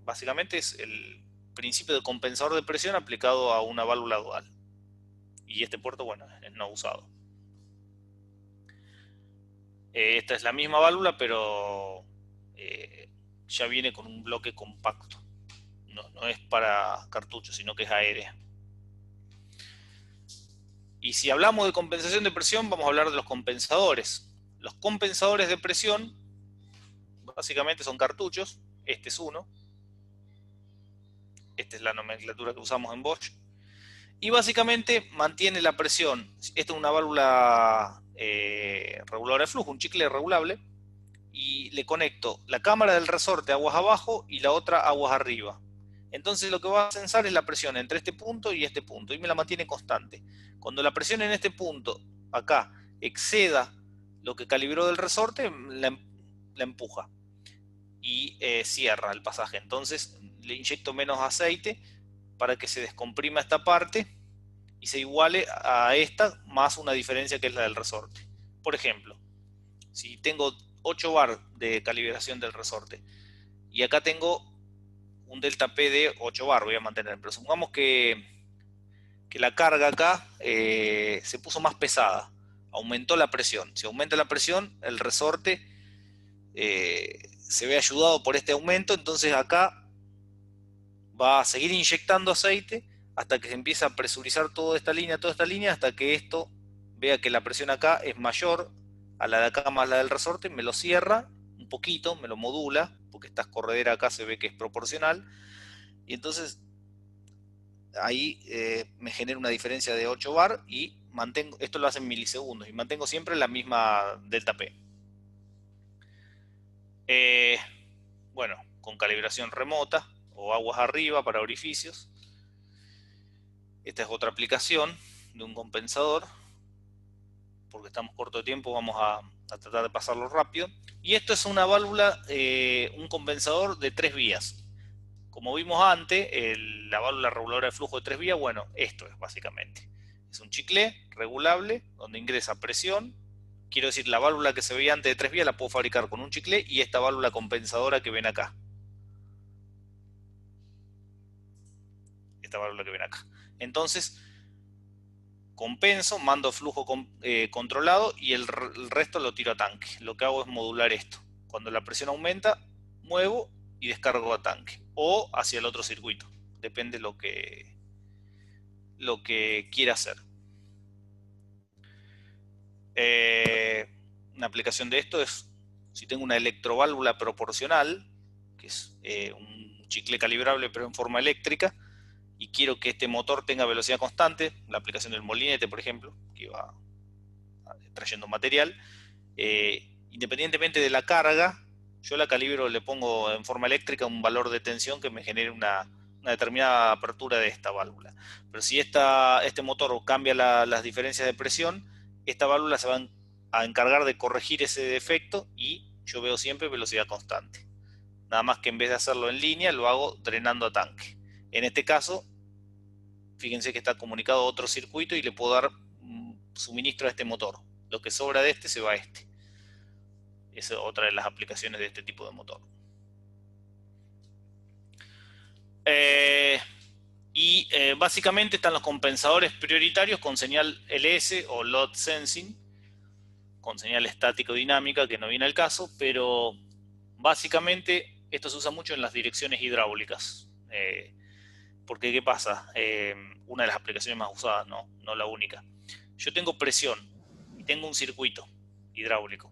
Básicamente es el principio de compensador de presión aplicado a una válvula dual. Y este puerto, bueno, es no usado. Esta es la misma válvula, pero ya viene con un bloque compacto. No es para cartuchos, sino que es aérea. Y si hablamos de compensación de presión, vamos a hablar de los compensadores. Los compensadores de presión, básicamente son cartuchos. Este es uno. Esta es la nomenclatura que usamos en Bosch. Y básicamente mantiene la presión. Esta es una válvula reguladora de flujo, un chicle regulable. Y le conecto la cámara del resorte aguas abajo y la otra aguas arriba. Entonces lo que va a censar es la presión entre este punto y este punto, y me la mantiene constante. Cuando la presión en este punto, acá, exceda lo que calibró del resorte, la empuja y cierra el pasaje. Entonces le inyecto menos aceite para que se descomprima esta parte y se iguale a esta más una diferencia que es la del resorte. Por ejemplo, si tengo 8 bar de calibración del resorte y acá tengo un delta P de 8 bar, voy a mantener, pero supongamos que la carga acá se puso más pesada, aumentó la presión. Si aumenta la presión, el resorte se ve ayudado por este aumento, entonces acá va a seguir inyectando aceite hasta que se empieza a presurizar toda esta línea, hasta que esto vea que la presión acá es mayor a la de acá más la del resorte, me lo cierra un poquito, me lo modula, porque esta corredera acá se ve que es proporcional, y entonces ahí me genera una diferencia de 8 bar y mantengo, esto lo hace en milisegundos, y mantengo siempre la misma delta P. Bueno, con calibración remota o aguas arriba para orificios. Esta es otra aplicación de un compensador. Porque estamos corto de tiempo, vamos a tratar de pasarlo rápido. Y esto es una válvula, un compensador de 3 vías. Como vimos antes, la válvula reguladora de flujo de 3 vías, bueno, esto es básicamente. Es un chicle regulable donde ingresa presión. Quiero decir, la válvula que se veía antes de 3 vías la puedo fabricar con un chicle y esta válvula compensadora que ven acá. Esta válvula que ven acá. Entonces, compenso, mando flujo controlado y el resto lo tiro a tanque. Lo que hago es modular esto. Cuando la presión aumenta, muevo y descargo a tanque. O hacia el otro circuito. Depende lo que quiera hacer. Una aplicación de esto es si tengo una electroválvula proporcional, que es un chicle calibrable pero en forma eléctrica, y quiero que este motor tenga velocidad constante, la aplicación del molinete, por ejemplo, que va trayendo material, independientemente de la carga, yo la calibro, le pongo en forma eléctrica un valor de tensión que me genere una determinada apertura de esta válvula. Pero si este motor cambia las diferencias de presión, esta válvula se va a encargar de corregir ese defecto y yo veo siempre velocidad constante. Nada más que en vez de hacerlo en línea, lo hago drenando a tanque. En este caso, fíjense que está comunicado a otro circuito y le puedo dar suministro a este motor. Lo que sobra de este se va a este. Esa es otra de las aplicaciones de este tipo de motor. Básicamente están los compensadores prioritarios con señal LS o Load Sensing, con señal estático-dinámica, que no viene al caso, pero básicamente esto se usa mucho en las direcciones hidráulicas. Porque, ¿qué pasa? Una de las aplicaciones más usadas, no la única. Yo tengo presión y tengo un circuito hidráulico.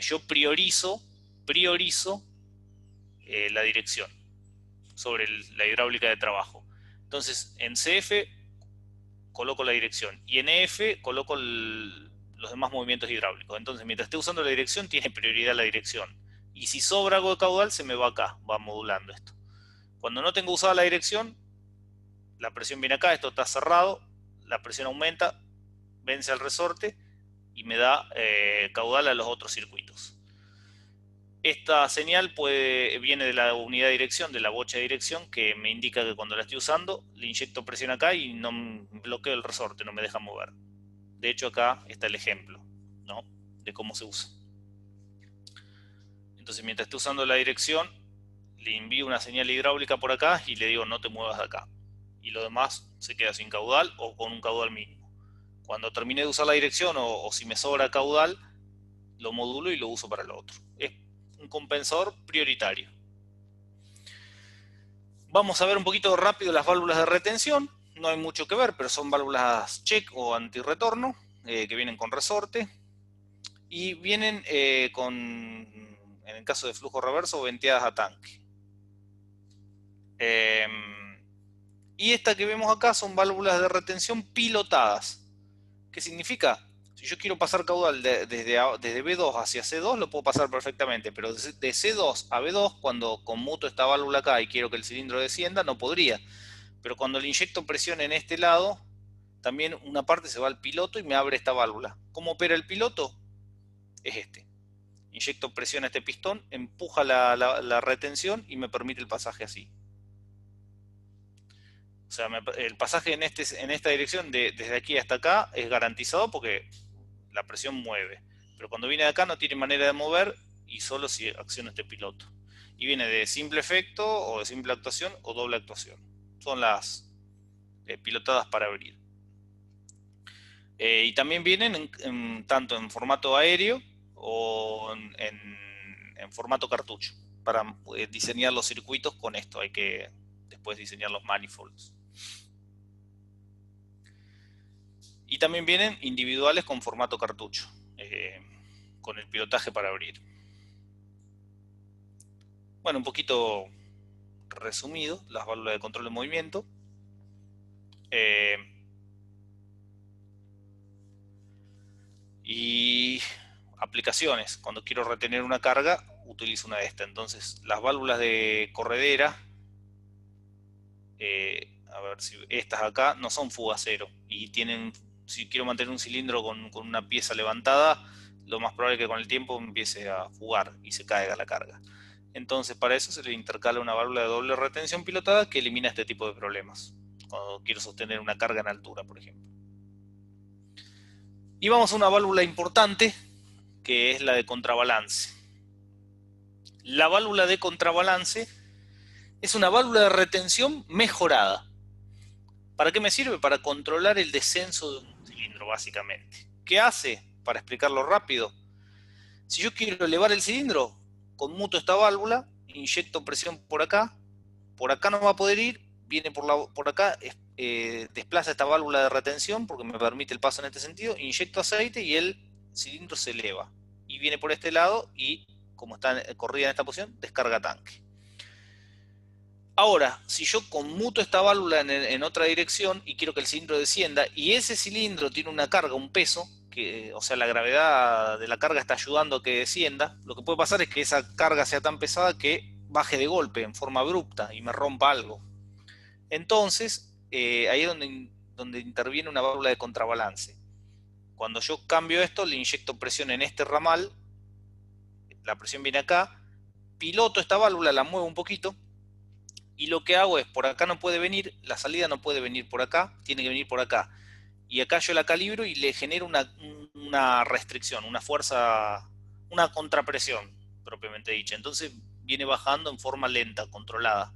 Yo priorizo la dirección sobre la hidráulica de trabajo. Entonces, en CF coloco la dirección y en EF coloco los demás movimientos hidráulicos. Entonces, mientras esté usando la dirección, tiene prioridad la dirección. Y si sobra algo de caudal, se me va acá, va modulando esto. Cuando no tengo usada la dirección, la presión viene acá, esto está cerrado, la presión aumenta, vence al resorte y me da caudal a los otros circuitos. Esta señal viene de la unidad de dirección, de la bocha de dirección, que me indica que cuando la estoy usando, le inyecto presión acá y no bloqueo el resorte, no me deja mover. De hecho, acá está el ejemplo, ¿no?, de cómo se usa. Entonces, mientras esté usando la dirección, le envío una señal hidráulica por acá y le digo no te muevas de acá. Y lo demás se queda sin caudal o con un caudal mínimo. Cuando termine de usar la dirección o si me sobra caudal, lo modulo y lo uso para lo otro. Es un compensador prioritario. Vamos a ver un poquito rápido las válvulas de retención. No hay mucho que ver, pero son válvulas check o antirretorno, que vienen con resorte. Y vienen en el caso de flujo reverso, venteadas a tanque. Y esta que vemos acá son válvulas de retención pilotadas. ¿Qué significa? Si yo quiero pasar caudal desde B2 hacia C2, lo puedo pasar perfectamente, pero de C2 a B2, cuando conmuto esta válvula acá y quiero que el cilindro descienda, no podría. Pero cuando le inyecto presión en este lado, también una parte se va al piloto y me abre esta válvula. ¿Cómo opera el piloto? Es este. Inyecto presión a este pistón, empuja la retención y me permite el pasaje así. O sea, el pasaje en esta dirección desde aquí hasta acá es garantizado porque la presión mueve. Pero cuando viene de acá no tiene manera de mover y solo si acciona este piloto. Y viene de simple efecto o de simple actuación o doble actuación. Son las pilotadas para abrir. Y también vienen tanto en formato aéreo o en formato cartucho. Para diseñar los circuitos con esto hay que después diseñar los manifolds. Y también vienen individuales con formato cartucho, con el pilotaje para abrir. Bueno, un poquito resumido, las válvulas de control de movimiento. Y aplicaciones. Cuando quiero retener una carga, utilizo una de estas. Entonces, las válvulas de corredera, a ver si estas acá no son fuga cero y tienen, si quiero mantener un cilindro con una pieza levantada, lo más probable es que con el tiempo empiece a fugar y se caiga la carga. Entonces, para eso se le intercala una válvula de doble retención pilotada que elimina este tipo de problemas cuando quiero sostener una carga en altura, por ejemplo. Y vamos a una válvula importante, que es la de contrabalance. La válvula de contrabalance es una válvula de retención mejorada. ¿Para qué me sirve? Para controlar el descenso de un cilindro, básicamente. ¿Qué hace? Para explicarlo rápido. Si yo quiero elevar el cilindro, conmuto esta válvula, inyecto presión por acá no va a poder ir, viene por acá, desplaza esta válvula de retención porque me permite el paso en este sentido, inyecto aceite y el cilindro se eleva. Y viene por este lado y, como está corrida en esta posición, descarga tanque. Ahora, si yo conmuto esta válvula en otra dirección y quiero que el cilindro descienda, y ese cilindro tiene una carga, un peso, o sea, la gravedad de la carga está ayudando a que descienda, lo que puede pasar es que esa carga sea tan pesada que baje de golpe, en forma abrupta, y me rompa algo. Entonces, ahí es donde interviene una válvula de contrabalance. Cuando yo cambio esto, le inyecto presión en este ramal, la presión viene acá, piloto esta válvula, la muevo un poquito, y lo que hago es, por acá no puede venir, la salida no puede venir por acá, tiene que venir por acá. Y acá yo la calibro y le genero una restricción, una fuerza, una contrapresión, propiamente dicha. Entonces viene bajando en forma lenta, controlada.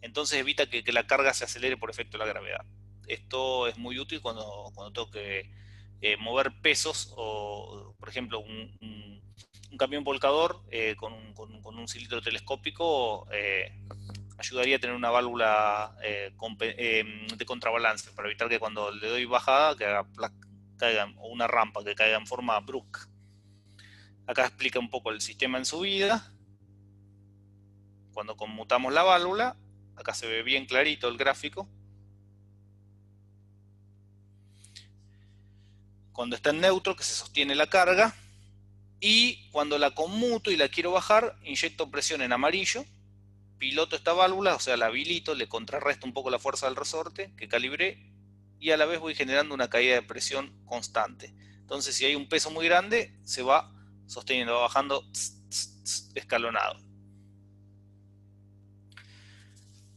Entonces evita que la carga se acelere por efecto de la gravedad. Esto es muy útil cuando tengo que mover pesos, o por ejemplo un camión volcador con un cilindro telescópico ayudaría a tener una válvula de contrabalance para evitar que cuando le doy bajada caiga, o una rampa que caiga en forma brusca. Acá explica un poco el sistema en subida. Cuando conmutamos la válvula, acá se ve bien clarito el gráfico. Cuando está en neutro, que se sostiene la carga, y cuando la conmuto y la quiero bajar, inyecto presión en amarillo, piloto esta válvula, o sea, la habilito, le contrarresto un poco la fuerza del resorte que calibré, y a la vez voy generando una caída de presión constante. Entonces, si hay un peso muy grande, se va sosteniendo, va bajando escalonado.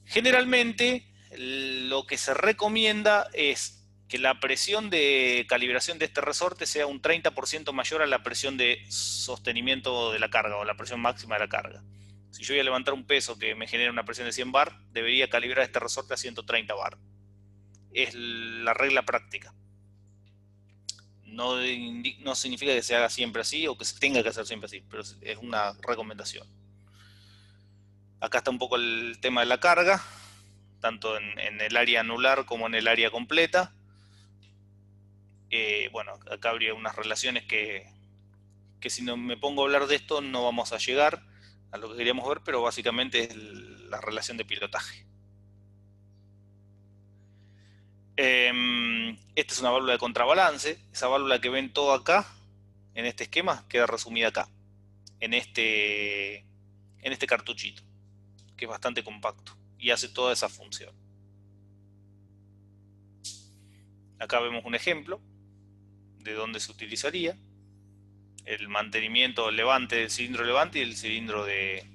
Generalmente, lo que se recomienda es que la presión de calibración de este resorte sea un 30% mayor a la presión de sostenimiento de la carga, o la presión máxima de la carga. Si yo voy a levantar un peso que me genera una presión de 100 bar, debería calibrar este resorte a 130 bar. Es la regla práctica. No significa que se haga siempre así o que se tenga que hacer siempre así, pero es una recomendación. Acá está un poco el tema de la carga, tanto en el área anular como en el área completa. Bueno, acá habría unas relaciones que si no me pongo a hablar de esto no vamos a llegar a lo que queríamos ver, pero básicamente es la relación de pilotaje. Esta es una válvula de contrabalance. Esa válvula que ven todo acá, en este esquema, queda resumida acá, en este cartuchito, que es bastante compacto y hace toda esa función. Acá vemos un ejemplo de dónde se utilizaría el mantenimiento levante del cilindro levante y el cilindro de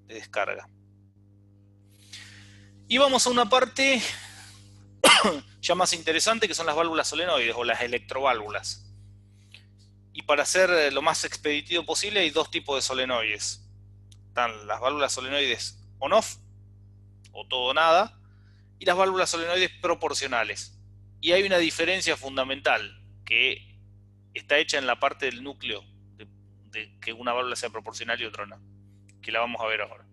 descarga. Y vamos a una parte ya más interesante, que son las válvulas solenoides o las electroválvulas. Y para ser lo más expeditivo posible hay dos tipos de solenoides. Están las válvulas solenoides on-off, o todo o nada, y las válvulas solenoides proporcionales. Y hay una diferencia fundamental, que está hecha en la parte del núcleo, de que una válvula sea proporcional y otra no, que la vamos a ver ahora.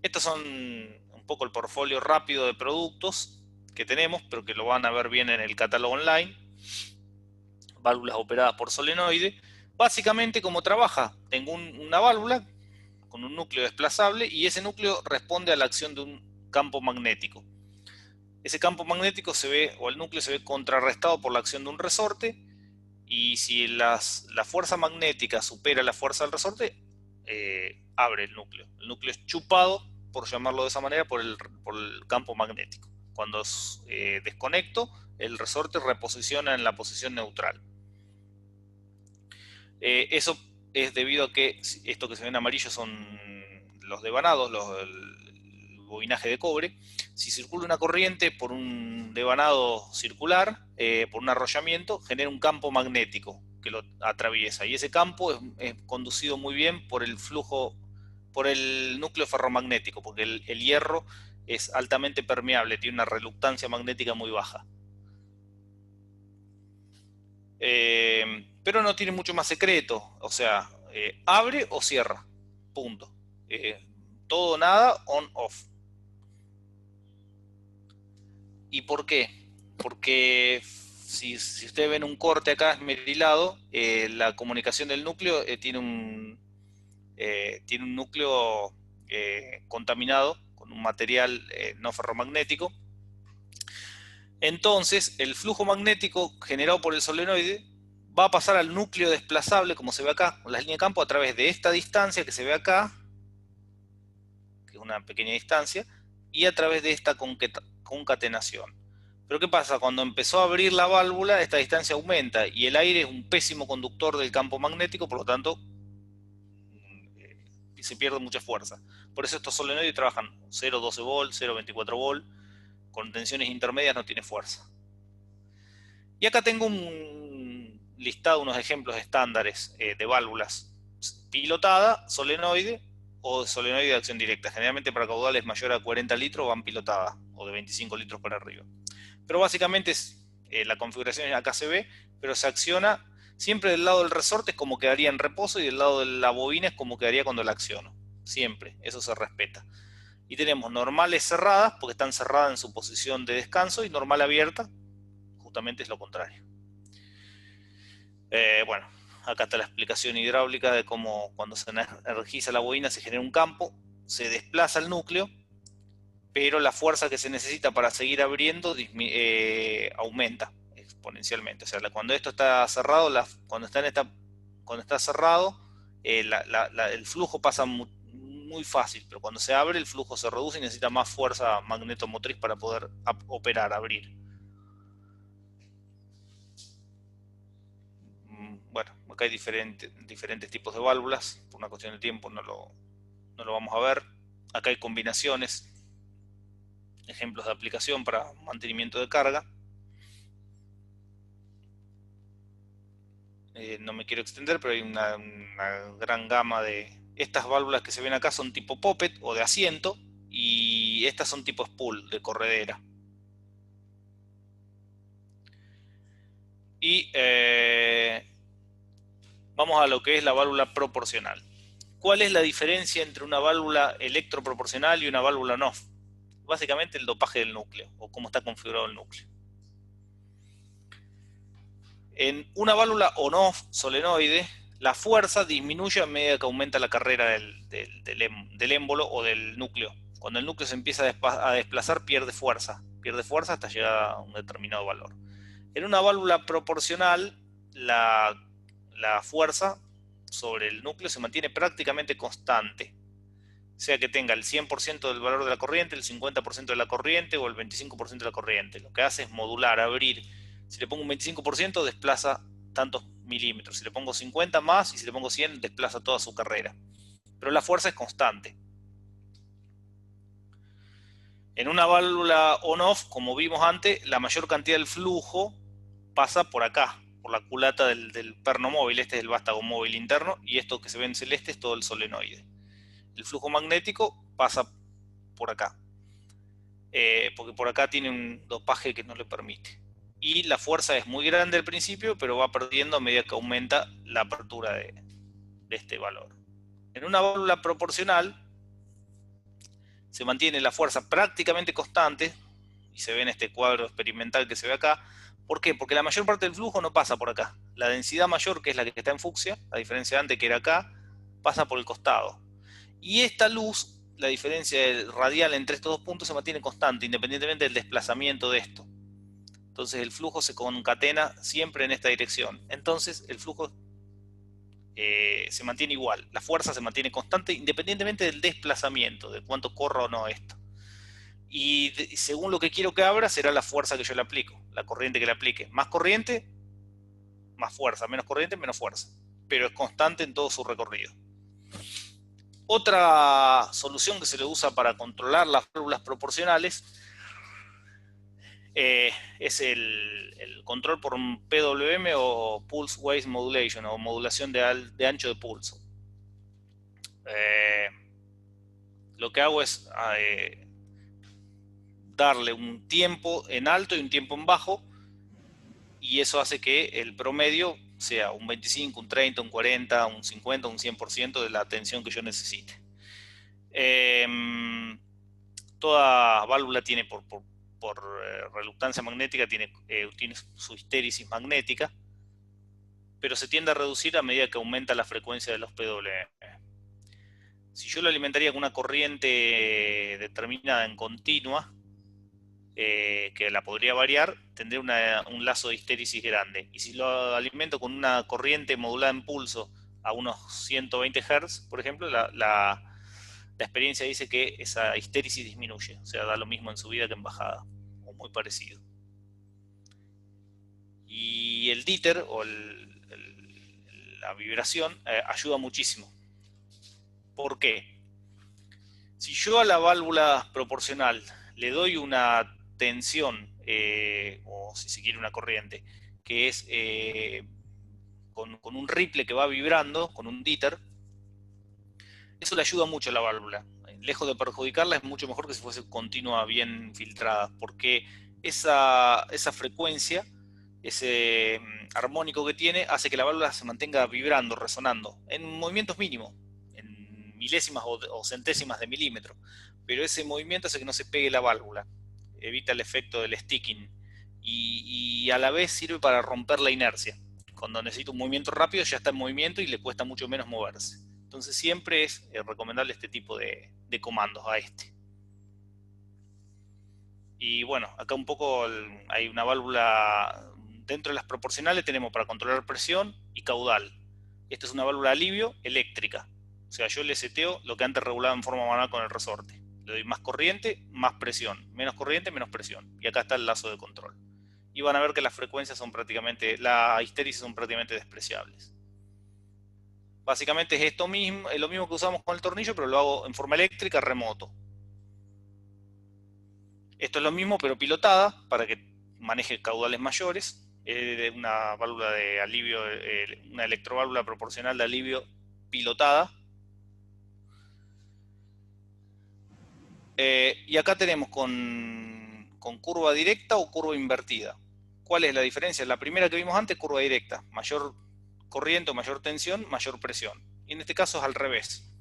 Estos son un poco el portfolio rápido de productos que tenemos, pero que lo van a ver bien en el catálogo online. Válvulas operadas por solenoide. Básicamente, ¿cómo trabaja? Tengo una válvula con un núcleo desplazable y ese núcleo responde a la acción de un campo magnético. Ese campo magnético se ve, o el núcleo se ve contrarrestado por la acción de un resorte, y si la fuerza magnética supera la fuerza del resorte, abre el núcleo. El núcleo es chupado, por llamarlo de esa manera, por el campo magnético. Cuando desconecto, el resorte reposiciona en la posición neutral. Eso es debido a que esto que se ve en amarillo son los devanados, el bobinaje de cobre. Si circula una corriente por un devanado circular, por un arrollamiento, genera un campo magnético que lo atraviesa, y ese campo es conducido muy bien por el flujo, por el núcleo ferromagnético, porque el hierro es altamente permeable, tiene una reluctancia magnética muy baja. Pero no tiene mucho más secreto, o sea, abre o cierra, punto. Todo o nada, on-off. ¿Y por qué? Porque si ustedes ven un corte acá esmerilado, la comunicación del núcleo tiene un núcleo contaminado con un material no ferromagnético. Entonces, el flujo magnético generado por el solenoide va a pasar al núcleo desplazable, como se ve acá, con la línea de campo, a través de esta distancia que se ve acá, que es una pequeña distancia, y a través de esta concatenación. Pero ¿qué pasa? Cuando empezó a abrir la válvula, esta distancia aumenta, y el aire es un pésimo conductor del campo magnético, por lo tanto, se pierde mucha fuerza. Por eso estos solenoides trabajan 0,12 volt, 0,24 volt, con tensiones intermedias no tiene fuerza. Y acá tengo un listado, unos ejemplos estándares de válvulas pilotada, solenoide o solenoide de acción directa. Generalmente para caudales mayores a 40 litros van pilotadas, o de 25 litros para arriba. Pero básicamente la configuración acá se ve, pero se acciona siempre del lado del resorte, es como quedaría en reposo, y del lado de la bobina es como quedaría cuando la acciono. Siempre, eso se respeta. Y tenemos normales cerradas, porque están cerradas en su posición de descanso, y normal abierta, justamente es lo contrario. Bueno, acá está la explicación hidráulica de cómo cuando se energiza la bobina se genera un campo, se desplaza el núcleo, pero la fuerza que se necesita para seguir abriendo aumenta exponencialmente. O sea, cuando esto está cerrado, cuando está cerrado, el flujo pasa muy fácil, pero cuando se abre el flujo se reduce y necesita más fuerza magnetomotriz para poder operar, abrir. Bueno, acá hay diferentes tipos de válvulas, por una cuestión de tiempo no lo vamos a ver. Acá hay combinaciones, ejemplos de aplicación para mantenimiento de carga. No me quiero extender, pero hay una gran gama de... Estas válvulas que se ven acá son tipo poppet o de asiento, y estas son tipo spool, de corredera. Y vamos a lo que es la válvula proporcional. ¿Cuál es la diferencia entre una válvula electroproporcional y una válvula on-off? Básicamente el dopaje del núcleo, o cómo está configurado el núcleo. En una válvula on-off solenoide, la fuerza disminuye a medida que aumenta la carrera del émbolo o del núcleo. Cuando el núcleo se empieza a desplazar, pierde fuerza hasta llegar a un determinado valor. En una válvula proporcional, la fuerza sobre el núcleo se mantiene prácticamente constante, sea que tenga el 100% del valor de la corriente, el 50% de la corriente o el 25% de la corriente. Lo que hace es modular, abrir. Si le pongo un 25%, desplaza tantos milímetros. Si le pongo 50 más, y si le pongo 100, desplaza toda su carrera. Pero la fuerza es constante. En una válvula on-off, como vimos antes, la mayor cantidad del flujo pasa por acá, por la culata del perno móvil. Este es el vástago móvil interno, y esto que se ve en celeste es todo el solenoide. El flujo magnético pasa por acá, porque por acá tiene un dopaje que no le permite. Y la fuerza es muy grande al principio, pero va perdiendo a medida que aumenta la apertura de este valor. En una válvula proporcional se mantiene la fuerza prácticamente constante, y se ve en este cuadro experimental que se ve acá. ¿Por qué? Porque la mayor parte del flujo no pasa por acá. La densidad mayor, que es la que está en fucsia, a diferencia de antes que era acá, pasa por el costado. Y esta luz, la diferencia radial entre estos dos puntos, se mantiene constante, independientemente del desplazamiento de esto. Entonces el flujo se concatena siempre en esta dirección. Entonces el flujo se mantiene igual. La fuerza se mantiene constante independientemente del desplazamiento, de cuánto corra o no esto. Y según lo que quiero que abra, será la fuerza que yo le aplico, la corriente que le aplique. Más corriente, más fuerza. Menos corriente, menos fuerza. Pero es constante en todo su recorrido. Otra solución que se le usa para controlar las válvulas proporcionales es el control por un PWM, o Pulse Width Modulation, o modulación de ancho de pulso. Lo que hago es darle un tiempo en alto y un tiempo en bajo, y eso hace que el promedio sea un 25, un 30, un 40, un 50, un 100% de la tensión que yo necesite. Toda válvula tiene por reluctancia magnética, tiene su histéresis magnética, pero se tiende a reducir a medida que aumenta la frecuencia de los PWM. Si yo lo alimentaría con una corriente determinada en continua, que la podría variar, tendría un lazo de histéresis grande. Y si lo alimento con una corriente modulada en pulso a unos 120 Hz, por ejemplo, la experiencia dice que esa histéresis disminuye, o sea, da lo mismo en subida que en bajada, o muy parecido. Y el díter, o la vibración, ayuda muchísimo. ¿Por qué? Si yo a la válvula proporcional le doy una tensión, o si se quiere una corriente, que es con un ripple que va vibrando, con un díter, eso le ayuda mucho a la válvula. Lejos de perjudicarla, es mucho mejor que si fuese continua, bien filtrada, porque esa frecuencia ese armónico que tiene hace que la válvula se mantenga vibrando, resonando, en movimientos mínimos, en milésimas o centésimas de milímetro. Pero ese movimiento hace que no se pegue la válvula, evita el efecto del sticking y a la vez sirve para romper la inercia. Cuando necesita un movimiento rápido ya está en movimiento y le cuesta mucho menos moverse. Entonces siempre es recomendable este tipo de comandos a este. Y bueno, acá un poco hay una válvula, dentro de las proporcionales tenemos para controlar presión y caudal. Esta es una válvula de alivio eléctrica. O sea, yo le seteo lo que antes regulaba en forma manual con el resorte. Le doy más corriente, más presión. Menos corriente, menos presión. Y acá está el lazo de control. Y van a ver que las frecuencias son prácticamente, la histéresis son prácticamente despreciables. Básicamente es esto mismo, es lo mismo que usamos con el tornillo, pero lo hago en forma eléctrica, remoto. Esto es lo mismo, pero pilotada, para que maneje caudales mayores. Una válvula de alivio, una electroválvula proporcional de alivio pilotada. Y acá tenemos con curva directa o curva invertida. ¿Cuál es la diferencia? La primera que vimos antes, curva directa. Mayor corriente o mayor tensión, mayor presión. Y en este caso es al revés.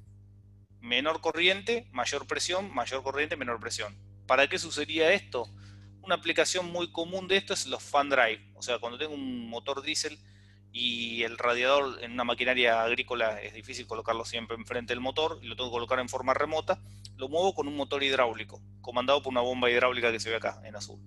Menor corriente, mayor presión, mayor corriente, menor presión. ¿Para qué sucedería esto? Una aplicación muy común de esto es los fan drive. O sea, cuando tengo un motor diésel y el radiador en una maquinaria agrícola es difícil colocarlo siempre enfrente del motor y lo tengo que colocar en forma remota, lo muevo con un motor hidráulico, comandado por una bomba hidráulica que se ve acá en azul.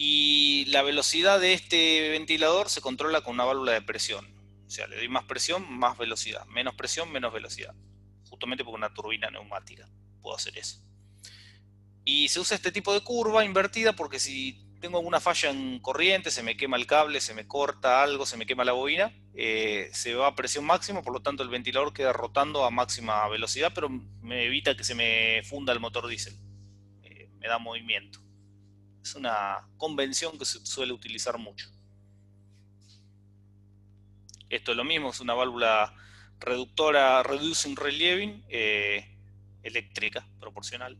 Y la velocidad de este ventilador se controla con una válvula de presión. O sea, le doy más presión, más velocidad. Menos presión, menos velocidad. Justamente porque una turbina neumática puedo hacer eso. Y se usa este tipo de curva invertida porque si tengo alguna falla en corriente, se me quema el cable, se me corta algo, se me quema la bobina, se va a presión máxima, por lo tanto el ventilador queda rotando a máxima velocidad, pero me evita que se me funda el motor diésel. Me da movimiento. Es una convención que se suele utilizar mucho. Esto es lo mismo, es una válvula reductora, reducing relieving, eléctrica, proporcional,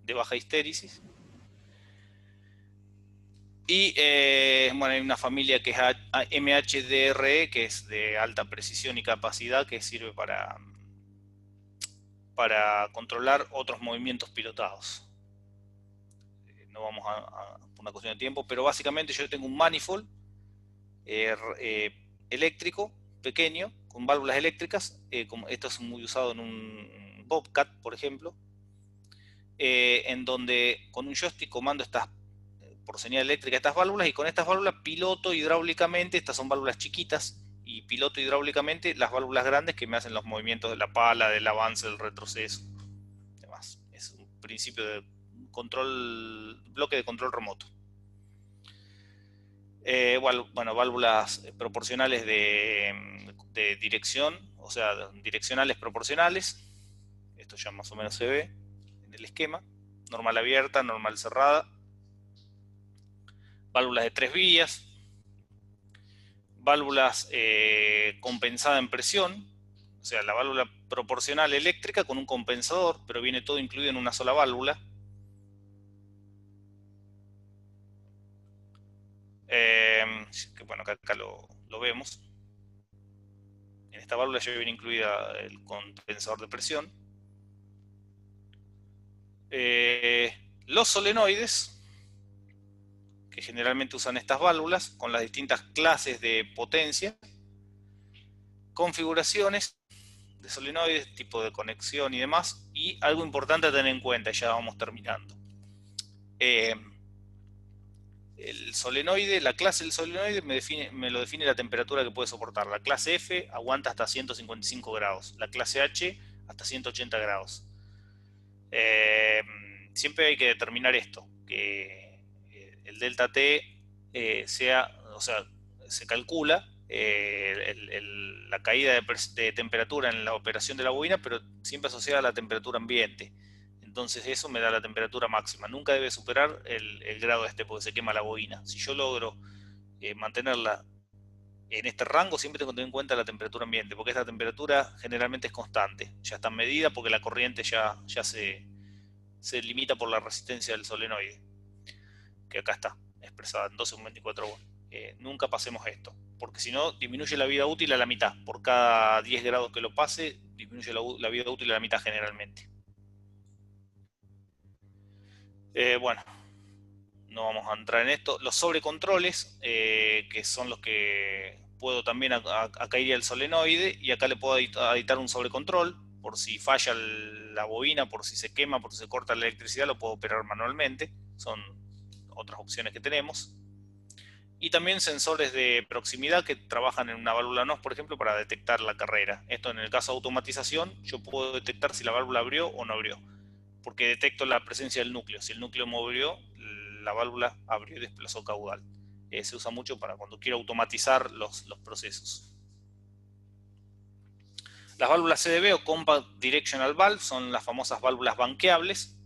de baja histéresis. Y bueno, hay una familia que es MHDRE, que es de alta precisión y capacidad, que sirve para controlar otros movimientos pilotados. No vamos por una cuestión de tiempo, pero básicamente yo tengo un manifold eléctrico pequeño con válvulas eléctricas, como esto es muy usado en un Bobcat, por ejemplo, en donde con un joystick comando por señal eléctrica estas válvulas, y con estas válvulas piloto hidráulicamente, estas son válvulas chiquitas, y piloto hidráulicamente las válvulas grandes que me hacen los movimientos de la pala, del avance, del retroceso, demás. Es un principio de control, bloque de control remoto. Bueno, válvulas proporcionales de dirección, o sea, direccionales proporcionales. Esto ya más o menos se ve en el esquema. Normal abierta, normal cerrada. Válvulas de 3 vías. Válvulas compensada en presión, o sea, la válvula proporcional eléctrica con un compensador, pero viene todo incluido en una sola válvula. Que bueno, acá lo vemos. En esta válvula ya viene incluida el compensador de presión. Los solenoides, que generalmente usan estas válvulas, con las distintas clases de potencia, configuraciones de solenoides, tipo de conexión y demás, y algo importante a tener en cuenta, ya vamos terminando. El solenoide, la clase del solenoide me lo define la temperatura que puede soportar. La clase F aguanta hasta 155 grados, la clase H hasta 180 grados. Siempre hay que determinar esto, que el delta T o sea, se calcula la caída de temperatura en la operación de la bobina, pero siempre asociada a la temperatura ambiente. Entonces eso me da la temperatura máxima. Nunca debe superar el grado porque se quema la bobina. Si yo logro mantenerla en este rango, siempre tengo que tener en cuenta la temperatura ambiente, porque esta temperatura generalmente es constante. Ya está medida porque la corriente ya se limita por la resistencia del solenoide. que acá está expresada en 12,24 volts. Nunca pasemos esto, porque si no disminuye la vida útil a la mitad. Por cada 10 grados que lo pase, disminuye la vida útil a la mitad generalmente. Bueno, no vamos a entrar en esto. Los sobrecontroles, que son los que puedo también, acá iría el solenoide y acá le puedo editar un sobrecontrol por si falla la bobina, por si se quema, por si se corta la electricidad, lo puedo operar manualmente. Son otras opciones que tenemos. Y también sensores de proximidad que trabajan en una válvula NOS, por ejemplo, para detectar la carrera. Esto en el caso de automatización, yo puedo detectar si la válvula abrió o no abrió, porque detecto la presencia del núcleo. Si el núcleo movió, la válvula abrió y desplazó caudal. Se usa mucho para cuando quiero automatizar los procesos. Las válvulas CDB o Compact Directional Valve son las famosas válvulas banqueables.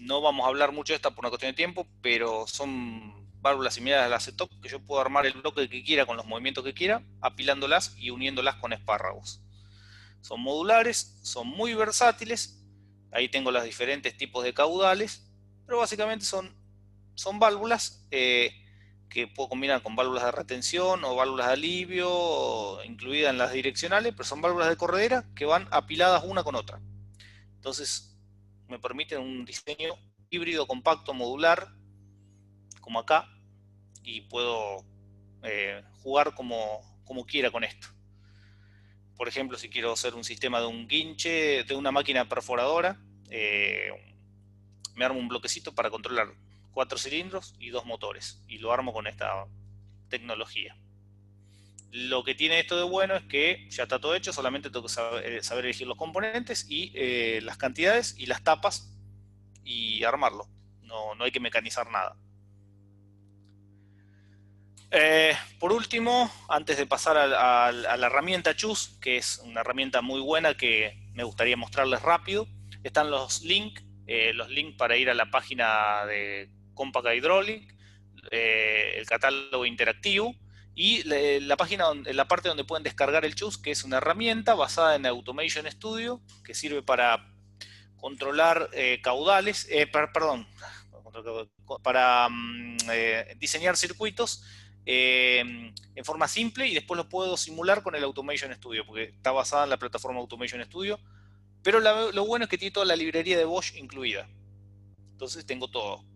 No vamos a hablar mucho de esta por una cuestión de tiempo, pero son válvulas similares a las CTOP que yo puedo armar el bloque que quiera con los movimientos que quiera, apilándolas y uniéndolas con espárragos. Son modulares, son muy versátiles. Ahí tengo los diferentes tipos de caudales, pero básicamente son válvulas que puedo combinar con válvulas de retención o válvulas de alivio, incluidas en las direccionales, pero son válvulas de corredera que van apiladas una con otra. Entonces me permiten un diseño híbrido, compacto, modular, como acá, y puedo jugar como quiera con esto. Por ejemplo, si quiero hacer un sistema de un guinche, de una máquina perforadora, me armo un bloquecito para controlar 4 cilindros y 2 motores, y lo armo con esta tecnología. Lo que tiene esto de bueno es que ya está todo hecho, solamente tengo que saber elegir los componentes y las cantidades y las tapas y armarlo. No hay que mecanizar nada. Por último, antes de pasar a la herramienta Choose, que es una herramienta muy buena que me gustaría mostrarles rápido, están los links para ir a la página de Compact Hydraulic, el catálogo interactivo y la parte donde pueden descargar el Choose, que es una herramienta basada en Automation Studio que sirve para controlar caudales, para diseñar circuitos en forma simple, y después lo puedo simular con el Automation Studio, porque está basada en la plataforma Automation Studio. Pero lo bueno es que tiene toda la librería de Bosch incluida. Entonces tengo todo.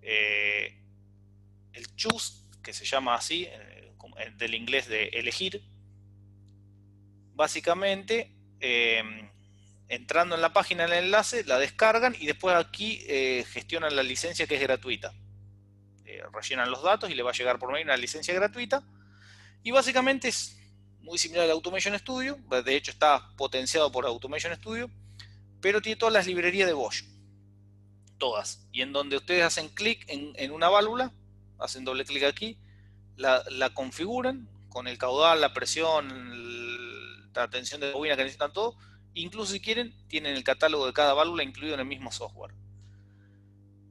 El Choose, que se llama así, del inglés de elegir, básicamente, entrando en la página, en el enlace, la descargan y después aquí gestionan la licencia, que es gratuita. Rellenan los datos y le va a llegar por mail una licencia gratuita. Y básicamente es muy similar al Automation Studio. De hecho está potenciado por Automation Studio, pero tiene todas las librerías de Bosch. Todas. Y en donde ustedes hacen clic en una válvula, hacen doble clic aquí, la configuran con el caudal, la presión, la tensión de bobina que necesitan, todo. Incluso si quieren, tienen el catálogo de cada válvula incluido en el mismo software.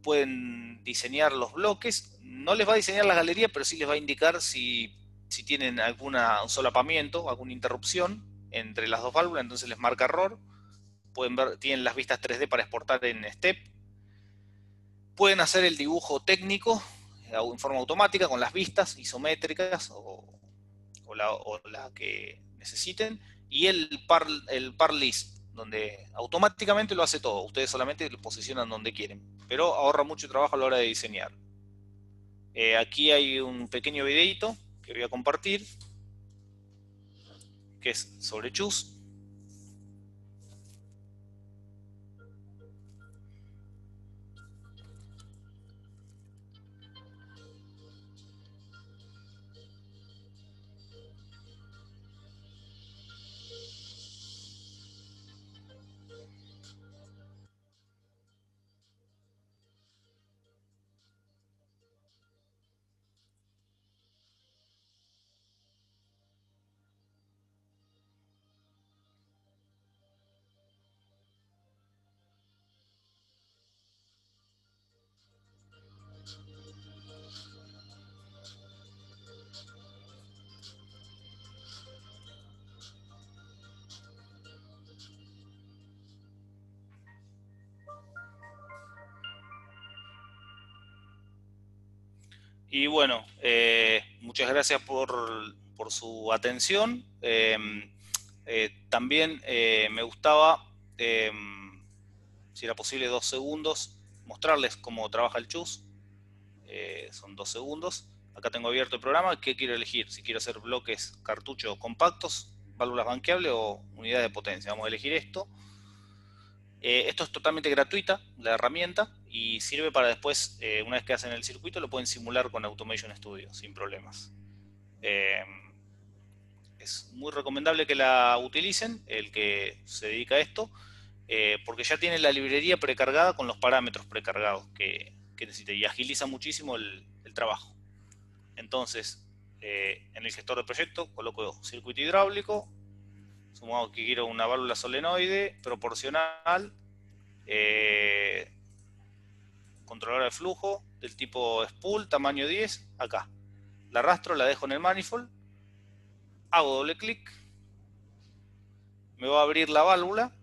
Pueden diseñar los bloques. No les va a diseñar la galería, pero sí les va a indicar si tienen algún solapamiento, alguna interrupción entre las dos válvulas, entonces les marca error. Pueden ver, tienen las vistas 3D para exportar en STEP. Pueden hacer el dibujo técnico en forma automática con las vistas isométricas o la que necesiten. Y el par list, donde automáticamente lo hace todo. Ustedes solamente lo posicionan donde quieren, pero ahorra mucho trabajo a la hora de diseñar. Aquí hay un pequeño videito que voy a compartir, que es sobre Choose. Y bueno, muchas gracias por su atención. También me gustaba, si era posible, 2 segundos, mostrarles cómo trabaja el chus. Son 2 segundos. Acá tengo abierto el programa. ¿Qué quiero elegir? Si quiero hacer bloques cartucho compactos, válvulas banqueables o unidades de potencia. Vamos a elegir esto. Esto es totalmente gratuita, la herramienta, y sirve para después, una vez que hacen el circuito, lo pueden simular con Automation Studio sin problemas. Es muy recomendable que la utilicen, el que se dedica a esto, porque ya tiene la librería precargada con los parámetros precargados que necesita y agiliza muchísimo el trabajo. Entonces, en el gestor de proyecto coloco circuito hidráulico, sumado que quiero una válvula solenoide proporcional, controladora de flujo del tipo spool, tamaño 10, acá. La arrastro, la dejo en el manifold, hago doble clic, me va a abrir la válvula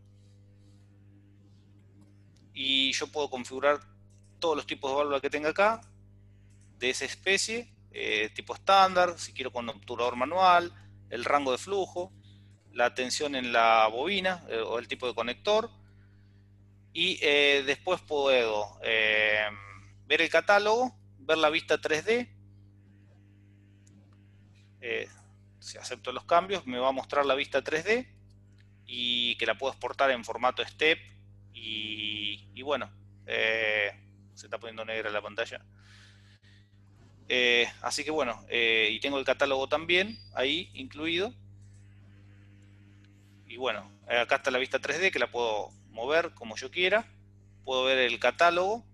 y yo puedo configurar todos los tipos de válvula que tenga acá, de esa especie, tipo estándar, si quiero con obturador manual, el rango de flujo, la tensión en la bobina o el tipo de conector, y después puedo ver el catálogo, ver la vista 3D. Si acepto los cambios, me va a mostrar la vista 3D y que la puedo exportar en formato STEP. Y bueno, se está poniendo negra la pantalla. Así que bueno, y tengo el catálogo también ahí incluido. Y bueno, acá está la vista 3D que la puedo mover como yo quiera. Puedo ver el catálogo.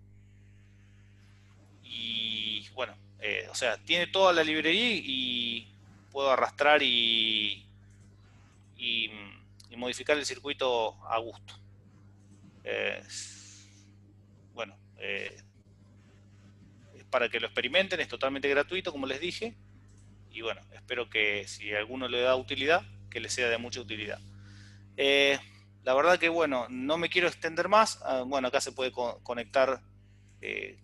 Y bueno, o sea, tiene toda la librería y puedo arrastrar y modificar el circuito a gusto. Bueno, para que lo experimenten, es totalmente gratuito, como les dije. Y bueno, espero que si a alguno le da utilidad, que le sea de mucha utilidad. La verdad que bueno, no me quiero extender más. Bueno, acá se puede conectar, en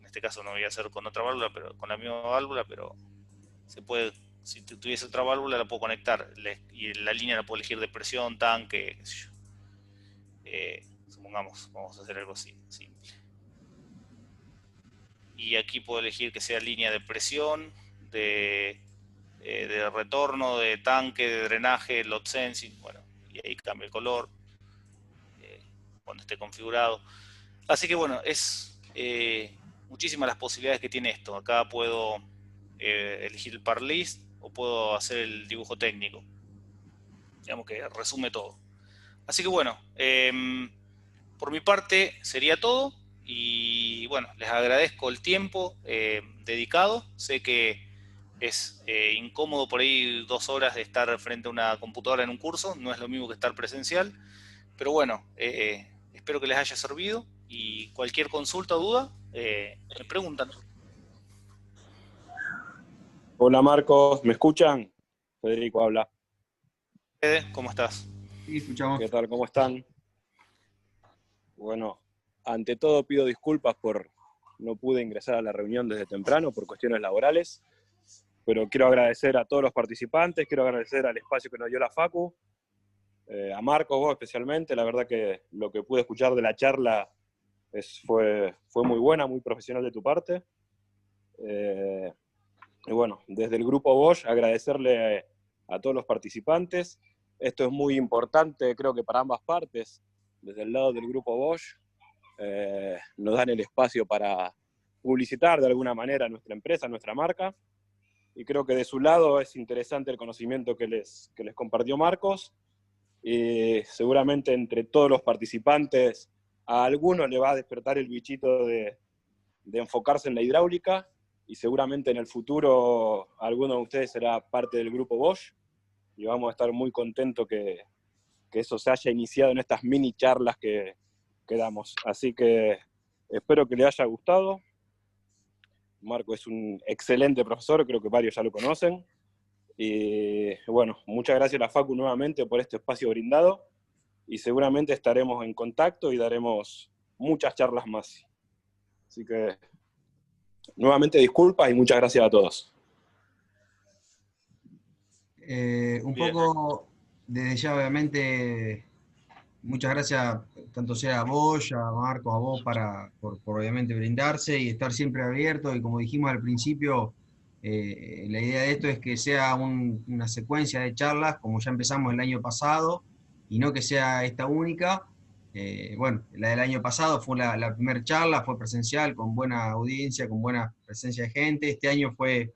este caso no voy a hacer con otra válvula, pero con la misma válvula, pero se puede, si tuviese otra válvula la puedo conectar y la línea la puedo elegir de presión, tanque, qué sé yo. Supongamos, vamos a hacer algo así, simple. Y aquí puedo elegir que sea línea de presión, de retorno, de tanque, de drenaje, load sensing, bueno, y ahí cambia el color cuando esté configurado. Así que bueno, es muchísimas las posibilidades que tiene esto. Acá puedo elegir el par list o puedo hacer el dibujo técnico. Digamos que resume todo. Así que bueno, por mi parte sería todo. Y bueno, les agradezco el tiempo dedicado. Sé que es incómodo por ahí 2 horas de estar frente a una computadora en un curso. No es lo mismo que estar presencial. Pero bueno, espero que les haya servido. Y cualquier consulta o duda, me preguntan. Hola Marcos, ¿me escuchan? Federico habla. ¿Cómo estás? Sí, escuchamos. ¿Qué tal? ¿Cómo están? Bueno, ante todo pido disculpas por no pude ingresar a la reunión desde temprano por cuestiones laborales, pero quiero agradecer a todos los participantes, quiero agradecer al espacio que nos dio la Facu, a Marcos, vos especialmente. La verdad que lo que pude escuchar de la charla fue muy buena, muy profesional de tu parte. Y bueno, desde el grupo Bosch agradecerle a todos los participantes. Esto es muy importante, creo que para ambas partes. Desde el lado del grupo Bosch nos dan el espacio para publicitar de alguna manera nuestra empresa, nuestra marca. Y creo que de su lado es interesante el conocimiento que les compartió Marcos. Y seguramente entre todos los participantes a alguno le va a despertar el bichito de enfocarse en la hidráulica, y seguramente en el futuro alguno de ustedes será parte del grupo Bosch, y vamos a estar muy contentos que eso se haya iniciado en estas mini charlas que damos. Así que espero que les haya gustado. Marco es un excelente profesor, creo que varios ya lo conocen. Y bueno, muchas gracias a la Facu nuevamente por este espacio brindado, y seguramente estaremos en contacto y daremos muchas charlas más. Así que Nuevamente disculpas y muchas gracias a todos. Un Bien. poco, desde ya obviamente, muchas gracias tanto sea a vos, a Marcos, a vos por obviamente brindarse y estar siempre abierto. Y como dijimos al principio, la idea de esto es que sea una secuencia de charlas, como ya empezamos el año pasado, y no que sea esta única. Bueno, la del año pasado fue la primera charla, fue presencial, con buena audiencia, con buena presencia de gente. Este año fue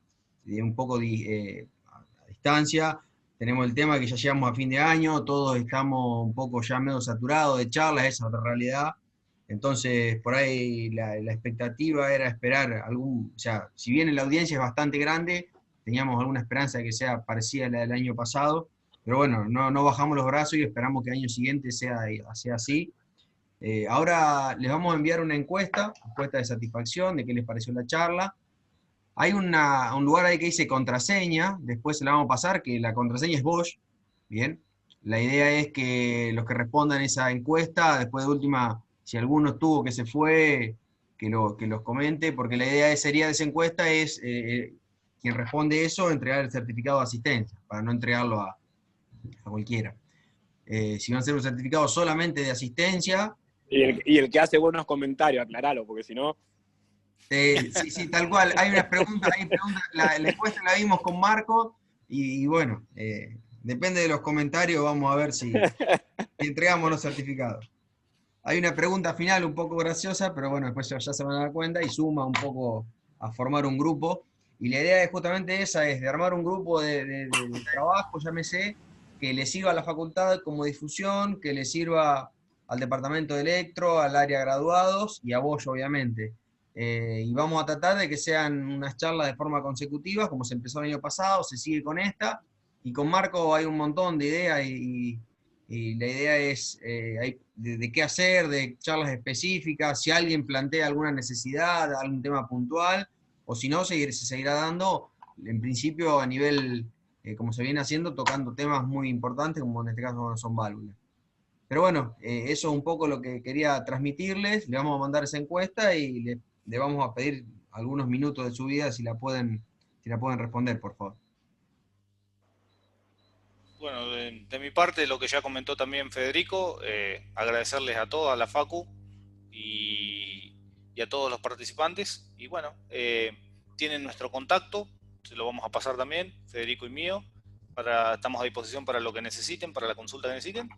un poco a distancia. Tenemos el tema que ya llegamos a fin de año, todos estamos un poco ya medio saturados de charlas, esa es otra realidad. Entonces, por ahí la expectativa era esperar o sea, si bien la audiencia es bastante grande, teníamos alguna esperanza de que sea parecida a la del año pasado, pero bueno, no bajamos los brazos y esperamos que el año siguiente sea así. Ahora les vamos a enviar una encuesta de satisfacción, de qué les pareció la charla. Hay un lugar ahí que dice contraseña, después se la vamos a pasar, que la contraseña es Bosch, ¿bien? La idea es que los que respondan esa encuesta, después de última, si alguno estuvo que se fue, que los comente, porque la idea sería de esa encuesta es, quien responde eso, entregar el certificado de asistencia, para no entregarlo a cualquiera. Si van a ser un certificado solamente de asistencia, Y el que hace buenos comentarios, aclaralo, porque si no... sí, tal cual. Hay preguntas, la encuesta la vimos con Marco y bueno, depende de los comentarios, vamos a ver si entregamos los certificados. Hay una pregunta final un poco graciosa, pero bueno, después ya se van a dar cuenta y suma un poco a formar un grupo. Y la idea es justamente esa, es de armar un grupo de trabajo, llámese, que le sirva a la facultad como difusión, que le sirva al departamento de electro, al área graduados y a vos, obviamente. Y vamos a tratar de que sean unas charlas de forma consecutiva, como se empezó el año pasado, se sigue con esta, y con Marco hay un montón de ideas y la idea es de qué hacer, de charlas específicas, si alguien plantea alguna necesidad, algún tema puntual, o si no, se seguirá dando, en principio a nivel, como se viene haciendo, tocando temas muy importantes, como en este caso son válvulas. Pero bueno, eso es un poco lo que quería transmitirles. Le vamos a mandar esa encuesta y le vamos a pedir algunos minutos de su vida si la pueden responder, por favor. Bueno, de mi parte, lo que ya comentó también Federico, agradecerles a todos, a la Facu y a todos los participantes. Y bueno, tienen nuestro contacto, se lo vamos a pasar también, Federico y mío, estamos a disposición para lo que necesiten, para la consulta que necesiten.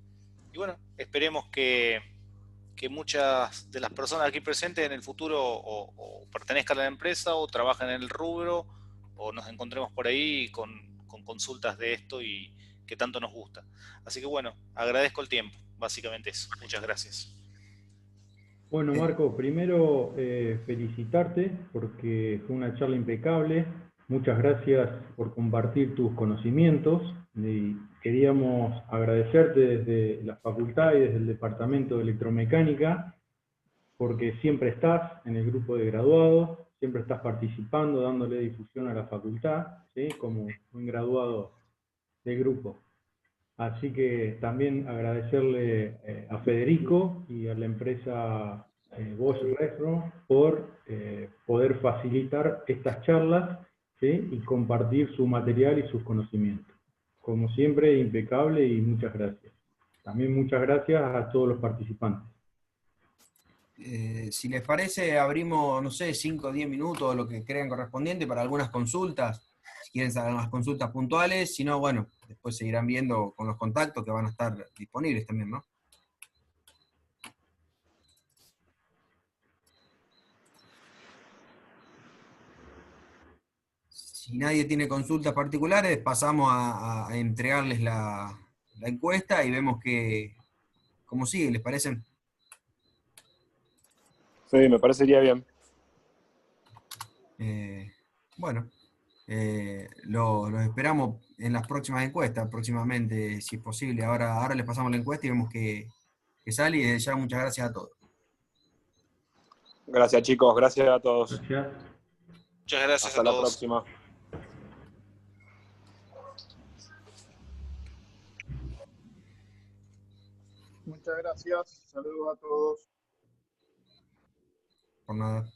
Y bueno, esperemos que muchas de las personas aquí presentes en el futuro o pertenezcan a la empresa o trabajen en el rubro o nos encontremos por ahí con consultas de esto y que tanto nos gusta. Así que bueno, agradezco el tiempo, básicamente eso. Muchas gracias. Bueno, Eh, Marco, primero felicitarte porque fue una charla impecable. Muchas gracias por compartir tus conocimientos. Y queríamos agradecerte desde la facultad y desde el Departamento de Electromecánica porque siempre estás en el grupo de graduados, siempre estás participando, dándole difusión a la facultad, ¿sí? Como un graduado del grupo. Así que también agradecerle a Federico y a la empresa Bosch Retro por poder facilitar estas charlas, ¿sí? Y compartir su material y sus conocimientos. Como siempre, impecable y muchas gracias. También muchas gracias a todos los participantes. Si les parece, abrimos, no sé, 5 o 10 minutos, lo que crean correspondiente para algunas consultas, si quieren saber unas consultas puntuales, si no, bueno, después seguirán viendo con los contactos que van a estar disponibles también, ¿no? Si nadie tiene consultas particulares, pasamos a entregarles la encuesta y vemos cómo sigue, ¿les parece? Sí, me parecería bien. Bueno, los esperamos en las próximas encuestas, próximamente, si es posible. Ahora les pasamos la encuesta y vemos que sale y desde ya muchas gracias a todos. Gracias, chicos. Gracias a todos. Gracias. Muchas gracias Hasta a la todos. próxima. Muchas gracias. Saludos a todos. Por nada.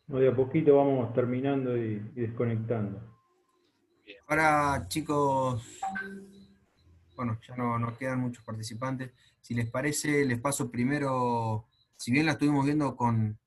De a poquito vamos terminando y desconectando. Ahora, chicos, bueno, ya no quedan muchos participantes. Si les parece, les paso primero, si bien la estuvimos viendo con